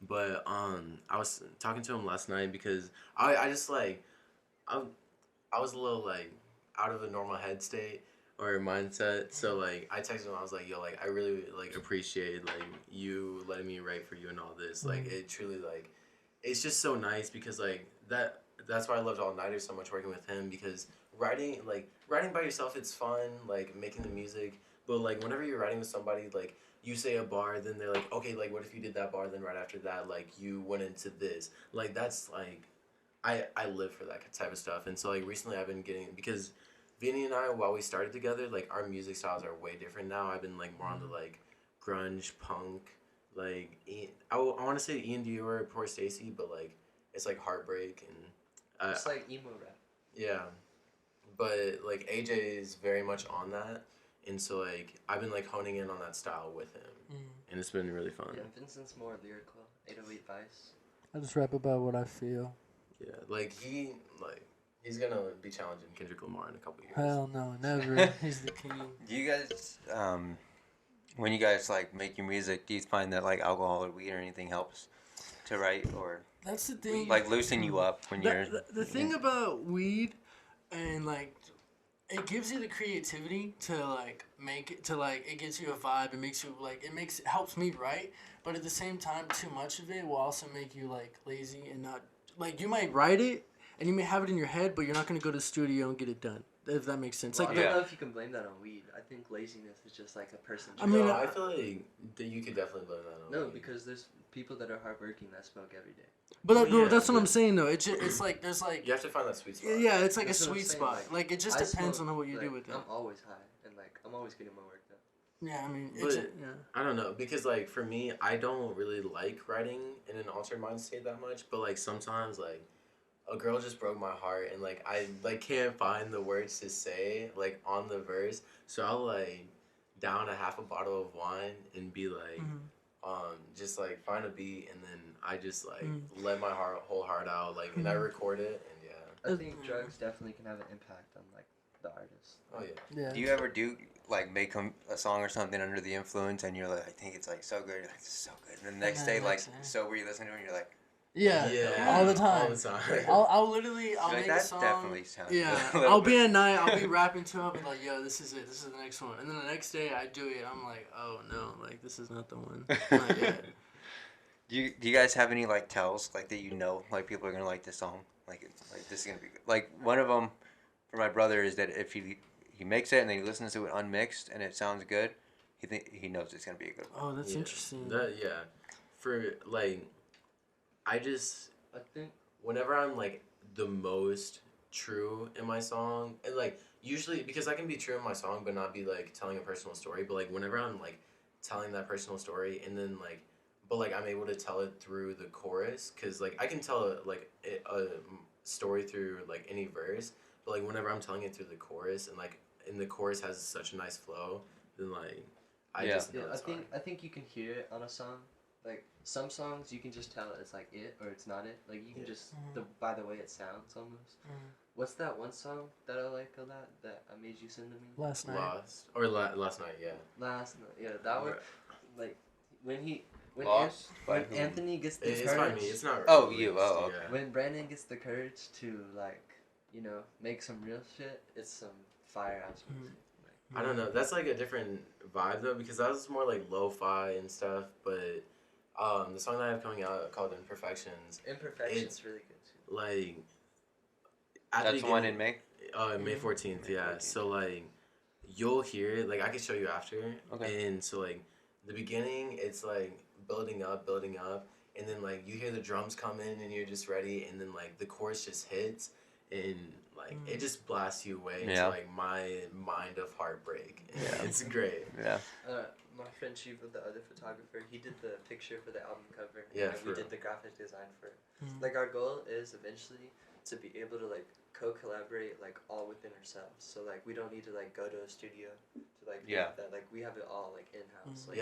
But I was talking to him last night because I just like I was a little like out of a normal head state or mindset. So like I texted him. I was like, yo, like I really like appreciate like you letting me write for you and all this. Like it truly like it's just so nice because like that's why I loved All Nighters so much working with him because writing by yourself it's fun like making the music, but like whenever you're writing with somebody like you say a bar then they're like okay like what if you did that bar then right after that like you went into this like that's like I live for that type of stuff. And so like recently I've been getting because Vinny and I while we started together like our music styles are way different now. I've been like more on the like grunge punk like I want to say Ian Dior, Poor Stacy, but like it's like heartbreak and It's like emo rap. yeah, but like AJ is very much on that, and so like I've been like honing in on that style with him, and it's been really fun. Yeah, Vincent's more lyrical. 808 Vice. I just rap about what I feel. Yeah, like he's gonna be challenging Kendrick Lamar in a couple years. Hell no, never. He's the king. Do you guys, when you guys like make your music, do you find that like alcohol or weed or anything helps to write or That's the thing. like loosen you up when you're? The thing about weed and like it gives you the creativity to like make it to like it gives you a vibe. It makes you like it helps me write, but at the same time, too much of it will also make you like lazy and not like you might write it and you may have it in your head, but you're not gonna go to the studio and get it done. If that makes sense. Well, Like I don't know if you can blame that on weed. I think laziness is just like a person. I mean, No, I feel like that you could definitely blame that on no, weed. because there's people that are hardworking that smoke every day. but yeah, that's what but- I'm saying though. It's like there's like You have to find that sweet spot. yeah, it's like That's a what I'm sweet saying, spot. Like it just I depends smoke, on what you like, do with it. I'm always high and like I'm always getting my work done. Yeah, I mean, But- yeah. I don't know because like for me, I don't really like writing in an altered mind state that much. But like sometimes like a girl just broke my heart and like I like can't find the words to say like on the verse, so I'll like down a half a bottle of wine and be like just like find a beat and then I just like let my whole heart out like and I record it and yeah. I think drugs definitely can have an impact on like the artist. Oh yeah. Yeah. Do you ever like make a song or something under the influence and you're like I think it's like so good, like, this is so good, and the next Yeah, day that like makes sense. sober you listen to it and you're like Yeah, all the time. All the time. I'll literally Like, make that a song. definitely sounds Yeah, a little I'll be bit- at night. I'll be rapping to it. I'll be like, "Yo, this is it. This is the next one." And then the next day, I do it. I'm like, "Oh no, like this is not the one." Not yet. Do you guys have any like tells like that like people are gonna like this song like this is gonna be good. Like one of them for my brother is that if he makes it and then he listens to it unmixed and it sounds good, he knows it's gonna be a good one. Oh, that's interesting. For like, I think whenever I'm like the most true in my song, and like usually because I can be true in my song but not be like telling a personal story, but like whenever I'm like telling that personal story and then like but like I'm able to tell it through the chorus because like I can tell a story through like any verse, but like whenever I'm telling it through the chorus and the chorus has such a nice flow, then like I just know it's I think you can hear it on a song. Like some songs you can just tell it's like it or it's not it. Like you can just by the way it sounds almost. What's that one song that I like a lot that I made you send to me? Last night, yeah. Last night, yeah, that one. Like when Lost when by whom? Anthony gets the It's courage. by me. It's not. Oh, released, you. Oh, okay. yeah. When Brandon gets the courage to like, make some real shit, it's some fire ass music. I don't know. That's like a different vibe though because that was more like lo-fi and stuff. But the song that I have coming out called Imperfections. Imperfection's really good too. Like at That's the one beginning- in May. May 14th. May Yeah. 14th. So like you'll hear it. Like I can show you after. Okay. And so like the beginning, it's like building up, and then like you hear the drums come in and you're just ready, and then like the chorus just hits, and like it just blasts you away into like my mind of heartbreak. Yeah. It's great. Yeah. My friend Shiva, the other photographer, he did the picture for the album cover. Yeah, and we did the graphic design for it. Like our goal is eventually to be able to like co-collaborate like all within ourselves. So like we don't need to like go to a studio to like do that. Like we have it all like in house. Like,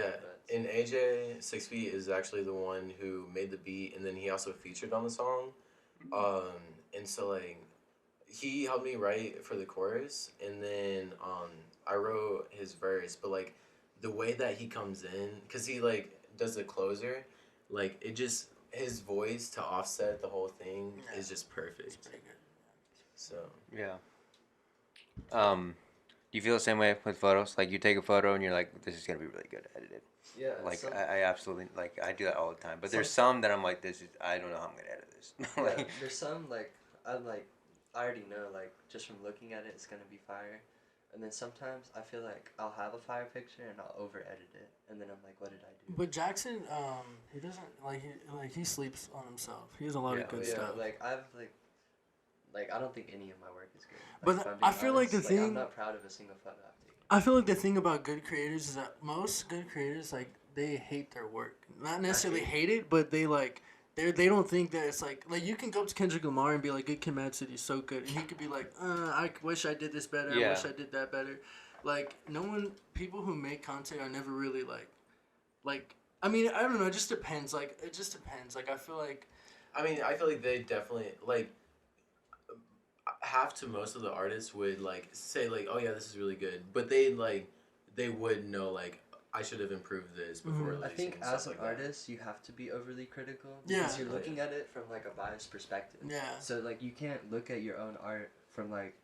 and AJ 6 Feet is actually the one who made the beat, and then he also featured on the song. And so like he helped me write for the chorus, and then I wrote his verse, but like the way that he comes in, because he like does the closer, like it just his voice to offset the whole thing is just perfect. So Yeah. Do you feel the same way with photos? Like you take a photo and you're like, this is gonna be really good edited. Yeah. Like I absolutely like I do that all the time. But there's some that I'm like, I don't know how I'm gonna edit this. Yeah, there's some like I already know like just from looking at it it's gonna be fire. And then sometimes I feel like I'll have a fire picture and I'll over edit it, and then I'm like, what did I do? But Jackson, he doesn't he sleeps on himself. He has a lot of good stuff. Like I've like I don't think any of my work is good. But if I'm I being feel like honest. the thing- I'm not proud of a single photo I've taken. I feel like the thing about good creators is that most good creators like they hate their work. Not necessarily hate it, but they like they don't think that it's like you can go up to Kendrick Lamar and be like, "Good Kid, Mad City is so good," and he could be like, "I wish I did this better. I wish I did that better." Like people who make content are never really like. I mean, I don't know. It just depends. Like it just depends. Like I feel like they definitely like half to most of the artists would like say like, oh yeah, this is really good, but they would know like I should have improved this before releasing. I think and stuff as an like that. artist you have to be overly critical because you're looking at it from like a biased perspective. Yeah. So like you can't look at your own art from like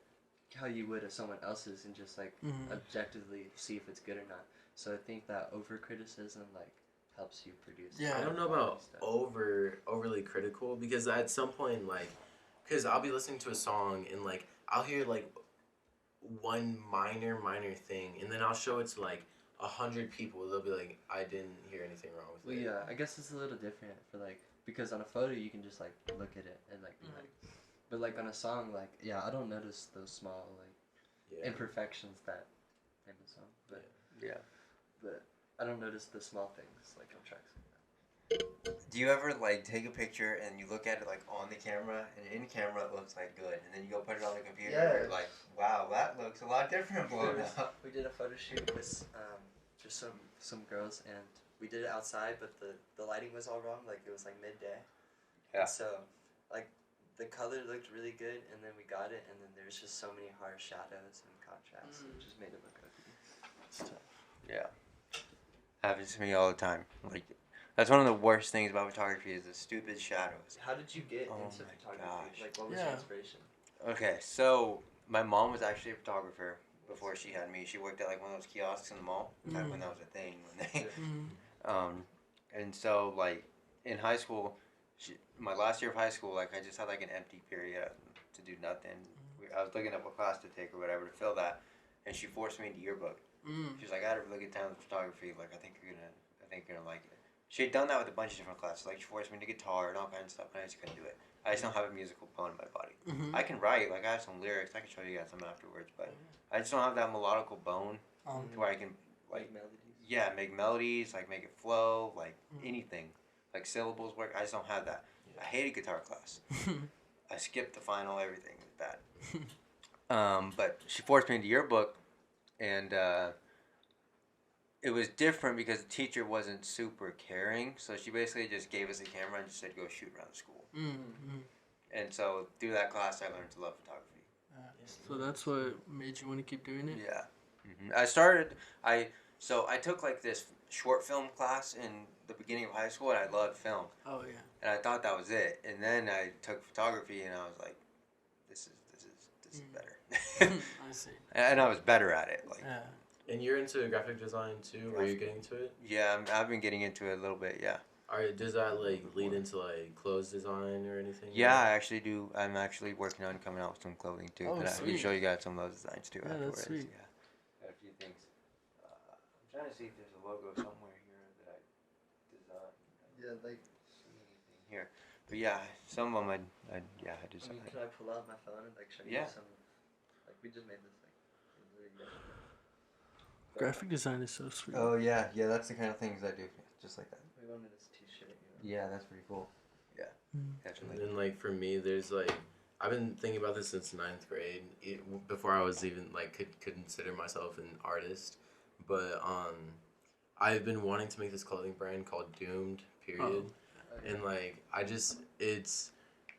how you would of someone else's and just like objectively see if it's good or not. So I think that over criticism like helps you produce. Yeah. I don't know about overly critical because at some point like because I'll be listening to a song and like I'll hear like one minor thing and then I'll show it to like 100 people. They'll be like, I didn't hear anything wrong with it. Well, yeah, I guess it's a little different for like because on a photo you can just like look at it and like be like, but like on a song like I don't notice those small like imperfections that name the song, but but I don't notice the small things like on tracks. Do you ever like take a picture and you look at it like on the camera and in camera it looks like good and then you go put it on the computer and you're like, wow, that looks a lot different blown up. We did a photo shoot with just some girls and we did it outside but the lighting was all wrong, like it was like midday. Yeah. And so like the color looked really good and then we got it and then there's just so many harsh shadows and contrasts and it just made it look ugly. Yeah. Happens to me all the time. Like That's one of the worst things about photography is the stupid shadows. How did you get Oh into my photography? gosh. Like, what was your Yeah. inspiration? Okay, so my mom was actually a photographer before she had me. She worked at like one of those kiosks in the mall back when that was a thing. When they, and so like in high school, my last year of high school, like I just had like an empty period to do nothing. I was looking up a class to take or whatever to fill that, and she forced me into yearbook. She was like, "I had a really good time with photography. Like I think you're gonna like it." She had done that with a bunch of different classes. Like she forced me to guitar and all kinds of stuff, and I just couldn't do it. I just don't have a musical bone in my body. I can write, like I have some lyrics. I can show you guys some afterwards, but I just don't have that melodical bone to where I can like make melodies, like make it flow, like anything, like syllables work. I just don't have that. I hated guitar class. I skipped the final. Everything was bad. But she forced me into yearbook, and it was different because the teacher wasn't super caring. So she basically just gave us a camera and just said, "Go shoot around the school." And so through that class, I learned to love photography. So that's what made you want to keep doing it? Yeah. I took like this short film class in the beginning of high school, and I loved film. Oh yeah. And I thought that was it. And then I took photography, and I was like, this is better. I see. And I was better at it. Like. Yeah. And you're into graphic design too, or you're getting into it? Yeah, I've been getting into it a little bit. Yeah. Does that like lead into like clothes design or anything? Yeah, I actually do. I'm actually working on coming out with some clothing too. Oh, I can sweet. show you guys some of those designs too. Yeah, afterwards. that's sweet. Yeah. Got a few things. I'm trying to see if there's a logo somewhere here that I designed. Yeah, like. Here, but yeah, some of them I designed. Can I pull out my phone and like show you some? Like we just made this like. Graphic design is so sweet. Oh yeah, that's the kind of things I do, just like that. We wanted this T-shirt. Yeah, that's pretty cool. Yeah, And definitely. then like for me, there's like I've been thinking about this since 9th grade. Before I was even like could consider myself an artist, but I've been wanting to make this clothing brand called Doomed. Period. And like it's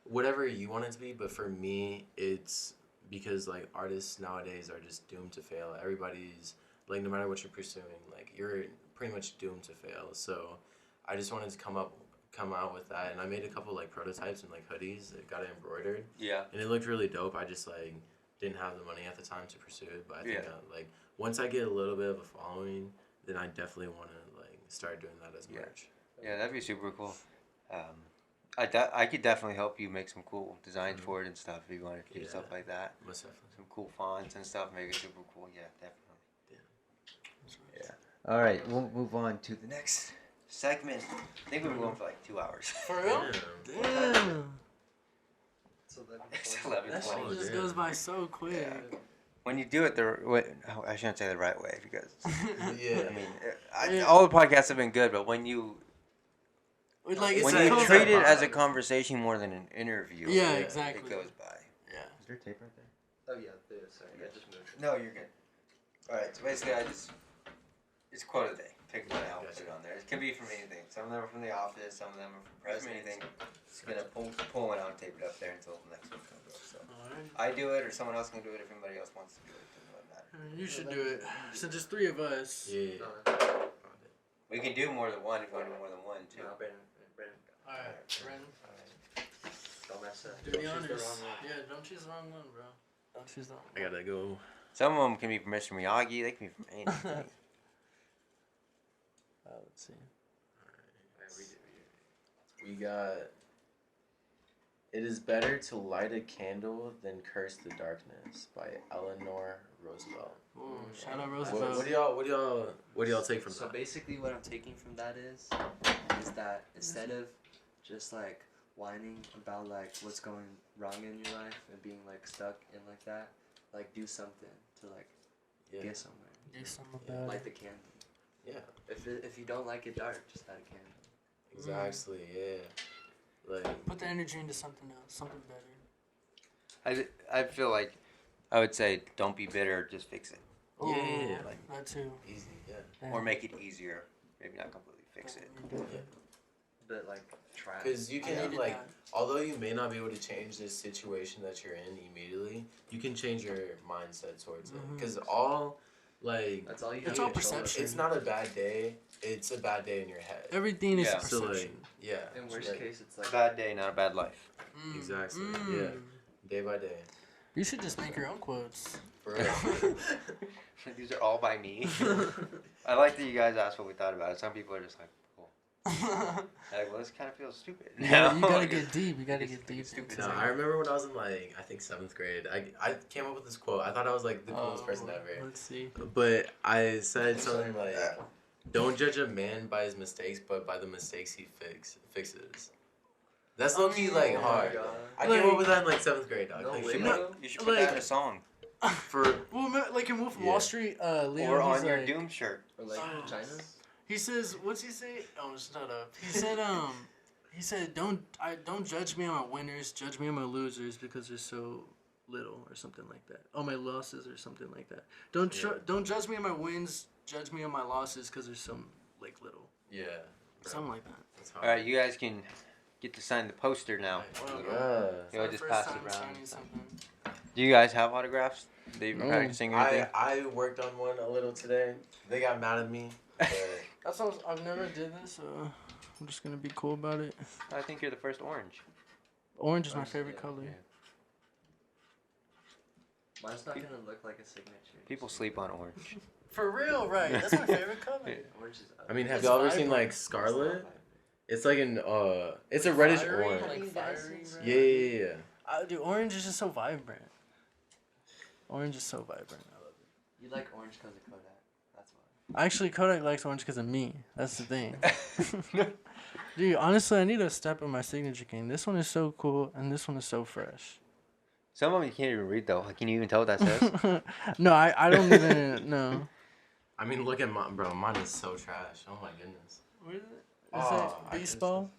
whatever you want it to be, but for me it's because like artists nowadays are just doomed to fail. Everybody's like, no matter what you're pursuing, like you're pretty much doomed to fail. So I just wanted to come out with that, and I made a couple like prototypes and like hoodies that got it embroidered. Yeah. And it looked really dope. I just like didn't have the money at the time to pursue it, but I think like once I get a little bit of a following, then I definitely want to like start doing that as merch. Yeah, that'd be super cool. I could definitely help you make some cool designs for it and stuff if you wanted to do stuff like that. Most definitely. Some cool fonts and stuff, make it super cool. Yeah, definitely. Yeah. All right, we'll move on to the next segment. I think we've been going for like 2 hours. For real? Damn. Damn. It's That 11:20. shit just goes by so quick. Yeah. When you do it the way, I shouldn't say the right way because Yeah. I mean, all the podcasts have been good, but when you Like, when it's you like- treat it as a conversation more than an interview, Yeah, it exactly. goes by. Yeah. Is there tape right there? Oh yeah, sorry, I just moved. No, you're good. All right, so basically, it's quote of the day. Pick one out, put it on there. It can be from anything. Some of them are from The Office, some of them are from Press, anything. Just gonna pull one out and tape it up there until the next one comes up. So Alright. I do it, or someone else can do it. If anybody else wants to do it, it doesn't matter. You should do it. So there's 3 of us. Yeah. We can do more than one if you want to do more than one too. No, Brandon. Alright, Ren. Don't mess up. Do Don't the choose honors. wrong one. Yeah, don't choose the wrong one, bro. Don't choose the wrong I gotta go. Some of them can be from Mr. Miyagi. They can be from anything. one. Let's see. We got. It is better to light a candle than curse the darkness by Eleanor Roosevelt. Ooh, shout out What, Roosevelt. what do y'all take from So that? basically, what I'm taking from that is that instead of just like whining about like what's going wrong in your life and being like stuck in like that, like do something to like get somewhere. Do something about Light it. the candle. Yeah. If you don't like it dark, just light a candle. Exactly. Yeah. Like. Put the energy into something else, something better. I feel like I would say don't be bitter, just fix it, Ooh, Yeah. that too. Easy. Yeah. Yeah. or make it easier. Maybe not completely fix it. But like try. Because you I can needed like, that. although you may not be able to change this situation that you're in immediately, you can change your mindset towards it. Mhm. Because all Like That's all you It's have all control over. perception. it's not a bad day. It's a bad day in your head. Everything is Yeah. So perception. like, yeah. In worst like, case, it's like Bad day, not a bad life. Exactly, yeah. Day by day. You should just make your own quotes. For real. These are all by me. I like that you guys asked what we thought about it. Some people are just like, cool. Like, well, this kind of feels stupid. You gotta get deep. You gotta get deep. Stupid. into No, it. I remember when I was in like I think 7th grade. I came up with this quote. I thought I was like the coolest person ever. Let's see. But I said something like, "Don't judge a man by his mistakes, but by the mistakes he fixes." That's low key like oh my hard. god. I came up with that in like 7th grade, dog. No Like, way, shit, bro. You should put that in a song. for Well, remember, like in Wolf of Yeah. Wall Street, Leo, Or he's on your like, Doom shirt. Or like Oh. China. he says, what's he say? Oh, shut up. He said, don't judge me on my winners, judge me on my losers because they're so little or something like that. Oh, my losses or something like that. Don't judge me on my wins, judge me on my losses because they're so like little. yeah. Something like that. That's hard. All right, you guys can get to sign the poster now. Yeah. You'll It's just our pass first it time around. signing something. Do you guys have autographs that you've been No. practicing or anything? I worked on one a little today. They got mad at me. But That's what I've never did this, so I'm just gonna be cool about it. I think you're the first orange. Orange is my favorite color. Yeah. Mine's not gonna look like a signature. People sleep on orange. For real, right? That's my favorite color. Orange is I mean, have It's y'all ever seen vibrant. like Scarlet? It's like an it's a reddish Fiery, orange. like fiery red. Yeah. Dude, orange is just so vibrant. Orange is so vibrant. I love it. You like orange because of Kodak. That's why. Actually, Kodak likes orange because of me. That's the thing. Dude, honestly, I need to step in my signature game. This one is so cool, and this one is so fresh. Some of them you can't even read though. Can you even tell what that says? No, I don't even know. I mean, look at mine, bro. Mine is so trash. Oh my goodness. What is it? Is Oh, it baseball?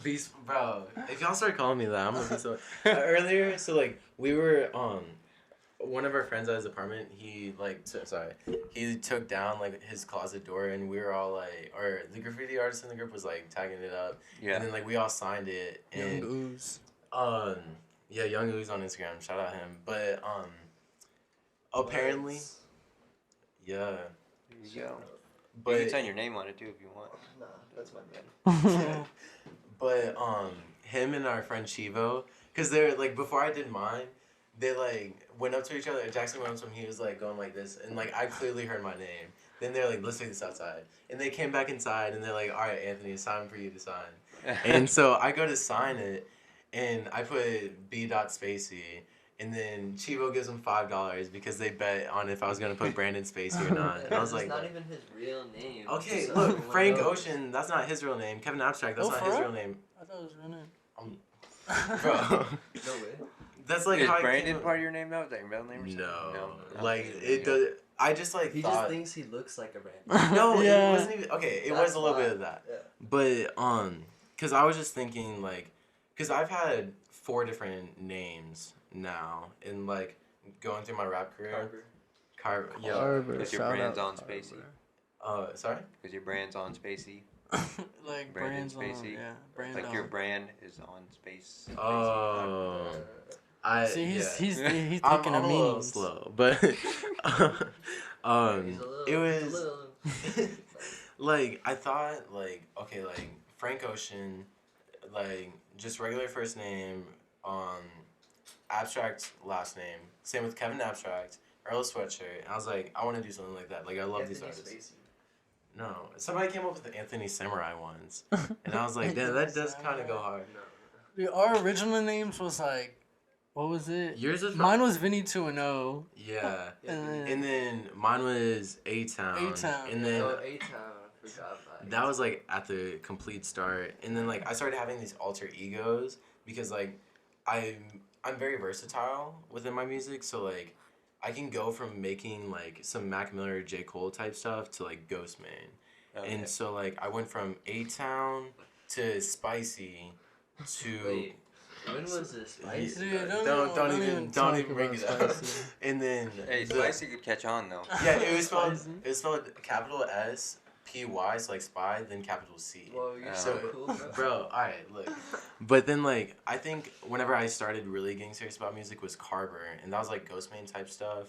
Beast, bro. If y'all start calling me that, I'm gonna be so. Earlier, so like we were one of our friends at his apartment. He like he took down like his closet door, and we were all like, or the graffiti artist in the group was like tagging it up, Yeah. and then like we all signed it, Young and Ooze. yeah, Young Ooze on Instagram. Shout out him, but apparently, yeah, There you go. but you can sign your name on it too if you want. Nah, that's my man. But him and our friend Chivo, cause they're like before I did mine, they like went up to each other. Jackson went up to him. He was like going like this, and like I clearly heard my name. Then they're like, "Let's take this outside," and they came back inside, and they're like, "All right, Anthony, it's time for you to sign." And so I go to sign it, and I put B. Spacey. And then Chivo gives him $5 because they bet on if I was gonna put Brandon Spacey or not. And I was It's like, not even his real name. okay, So look, everyone Frank knows. Ocean, that's not his real name. Kevin Abstract, that's Oh, not for his real? real name. I thought it was running. Bro, No way. that's like Is how Brandon I part of your name now? Is that your middle name or something? No, like it does. I just like He thought. just thinks he looks like a random. No, Yeah. it wasn't even okay. It That's was a little why. bit of that, Yeah. but cause I was just thinking like, cause I've had 4 different names now in like going through my rap career. Yeah. Carver, Because your shout brand's out on Spacey. Sorry. Because your brand's on Spacey. Like Brandon brands on, Spacey. yeah, brand Like on. your brand is on space. Oh. I See, he's yeah. he's I'm thinking a of little meanings. slow, but He's a it little- was he's a little- like I thought like okay like Frank Ocean, like just regular first name, Abstract last name. Same with Kevin Abstract, Earl Sweatshirt. And I was like, I want to do something like that. Like I love these Anthony artists. Spacey. No, somebody came up with the Anthony Samurai ones, and I was like, damn, that does kind of go hard. No. Dude, our original names was like, what was it? Yours was Mine was Vinny 2 and 0. yeah, And and then mine was A-Town. A-Town, And yeah. then Oh, A-Town. I forgot about that was like at the complete start, and then like I started having these alter egos because like I'm very versatile within my music, so like I can go from making like some Mac Miller, J. Cole type stuff to like Ghostman, Okay. and so like I went from A-Town to Spicy to Wait, when was this? Spicy? Dude, don't even talk bring it about up. Spicy. And then Hey, the- Spicy could catch on though. yeah, it was Spicy. spelled capital SPY, so like spy, then capital C. Whoa, you're So, so cool, bro. Bro, alright, look. But then, like, I think whenever I started really getting serious about music was Carver, and that was like Ghostman type stuff.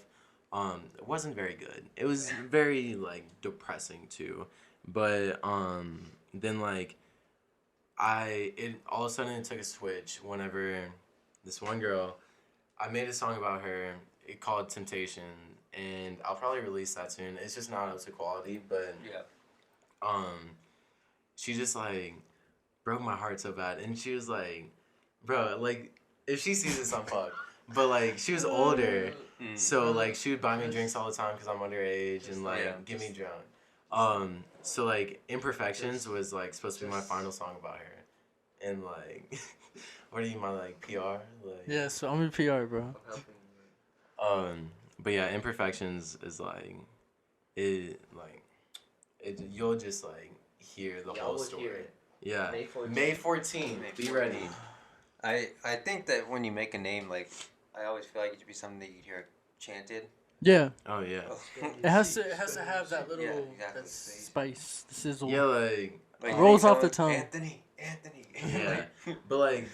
It wasn't very good. It was very like depressing too. But then like all of a sudden it took a switch whenever this one girl, I made a song about her. It called Temptation, and I'll probably release that soon. It's just not up to quality, but she just like broke my heart so bad, and she was like, bro, like if she sees this, I'm fucked. But like she was older, so like she would buy me drinks all the time because I'm underage and like get me drunk. So like Imperfections was like supposed to be my final song about her, and like, what are you, my like PR? Like Yeah, so I'm in PR, bro. But yeah, Imperfections is like, you'll just like hear the whole story. Hear it. Yeah, May 14th. May 14th. Be ready. I think that when you make a name, like, I always feel like it should be something that you hear chanted. Yeah, Oh yeah. it has to have that little Yeah, exactly. that spice, the sizzle. Yeah, like Rolls off the tongue. Anthony. yeah. But like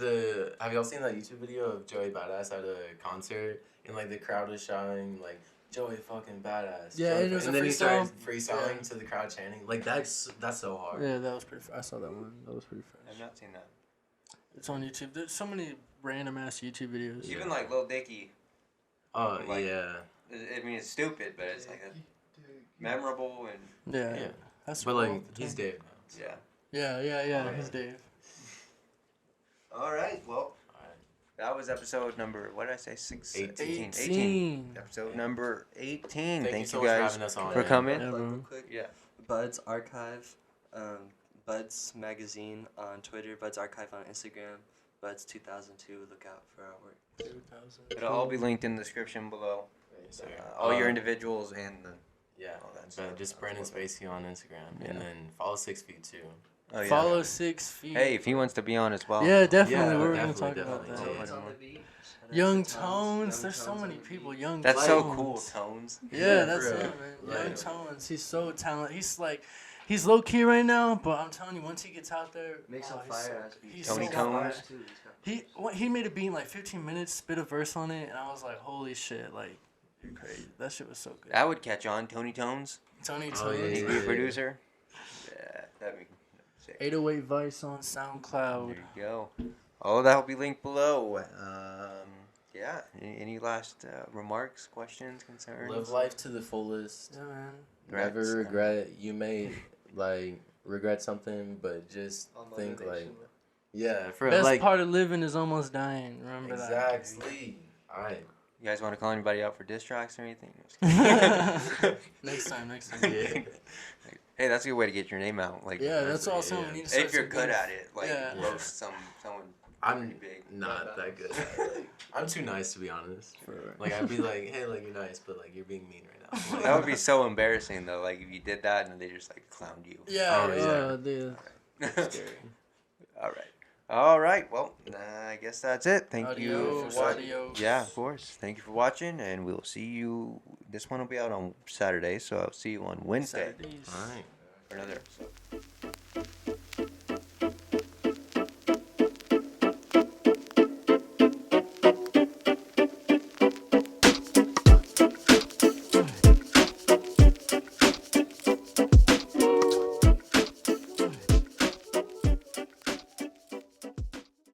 have y'all seen that YouTube video of Joey Badass at a concert and like the crowd was shouting like Joey fucking badass. Yeah, Joey and it was and a then he freestyle. started freestyling to the crowd chanting. Like that's so hard. Yeah, that was pretty. I saw that one. That was pretty fresh. I've not seen that. It's on YouTube. There's so many random ass YouTube videos. Even like Lil Dicky. Oh Like- yeah. I mean, it's stupid, but it's like memorable and Yeah, Yeah. that's. But roll like off the he's tongue. Dave now. yeah. Yeah. He's Dave. All right. Well, Alright. that was episode number. What did I say? 18. 18. Episode number 18. Thank you Thank so you much for guys having us on. for man. coming. Yeah, Plug bro. real quick. Yeah. Buds Archive, Buds Magazine on Twitter, Buds Archive on Instagram, Buds 2002. Look out for our work. It'll all be linked in the description below. Yes, sir. All your individuals and the. Yeah, all that but stuff. just Brandon Spacey on Instagram, Yeah. and then follow 6 Feet too. Oh, yeah. Follow 6 feet. Hey, if he wants to be on as well. Yeah, definitely. Yeah, We're gonna definitely, talk about definitely. that. Tones on the beat. Shout out Young to Tones. Young There's so Tones many on the people. beat. Young. That's so Tones. cool, Tones. Yeah, that's for it, real. man. Young Like- Tones. He's so talented. He's like, he's low key right now, but I'm telling you, once he gets out there, Make some he's fire so- ass beats. he's Tony so Tones. fire. He made a beat in like 15 minutes, spit a verse on it, and I was like, holy shit, like, you're crazy. That shit was so good. That would catch on. Tony Tones. Tony Oh, Tones. yeah, He'd yeah, be a yeah. producer. Yeah, that'd be sick. 808 Vice on SoundCloud. There you go. All that will be linked below. Yeah. Any last remarks, questions, concerns? Live life to the fullest. Yeah, man. Never Congrats. regret. You may like regret something, but just All think like, motivation. yeah, for Best like part of living is almost dying. Remember exactly. All right. You guys want to call anybody out for diss tracks or anything? that. next time. Yeah. Hey, that's a good way to get your name out. Like, Yeah, that's Yeah, awesome. yeah. We need to start if you're some good beef. at it, like Yeah. roast someone I'm pretty big. not that good. At it. Like, I'm too nice to be honest. Like I'd be like, hey, like you're nice, but like you're being mean right now. Like, That would be so embarrassing though. Like if you did that and they just like clowned you. Yeah, Oh, yeah. scary. All right. All right. Well, I guess that's it. Thank you Adios, for watching. adios. Yeah, of course. Thank you for watching, and we'll see you. This one will be out on Saturday, so I'll see you on Wednesday Saturdays. All right. for another episode.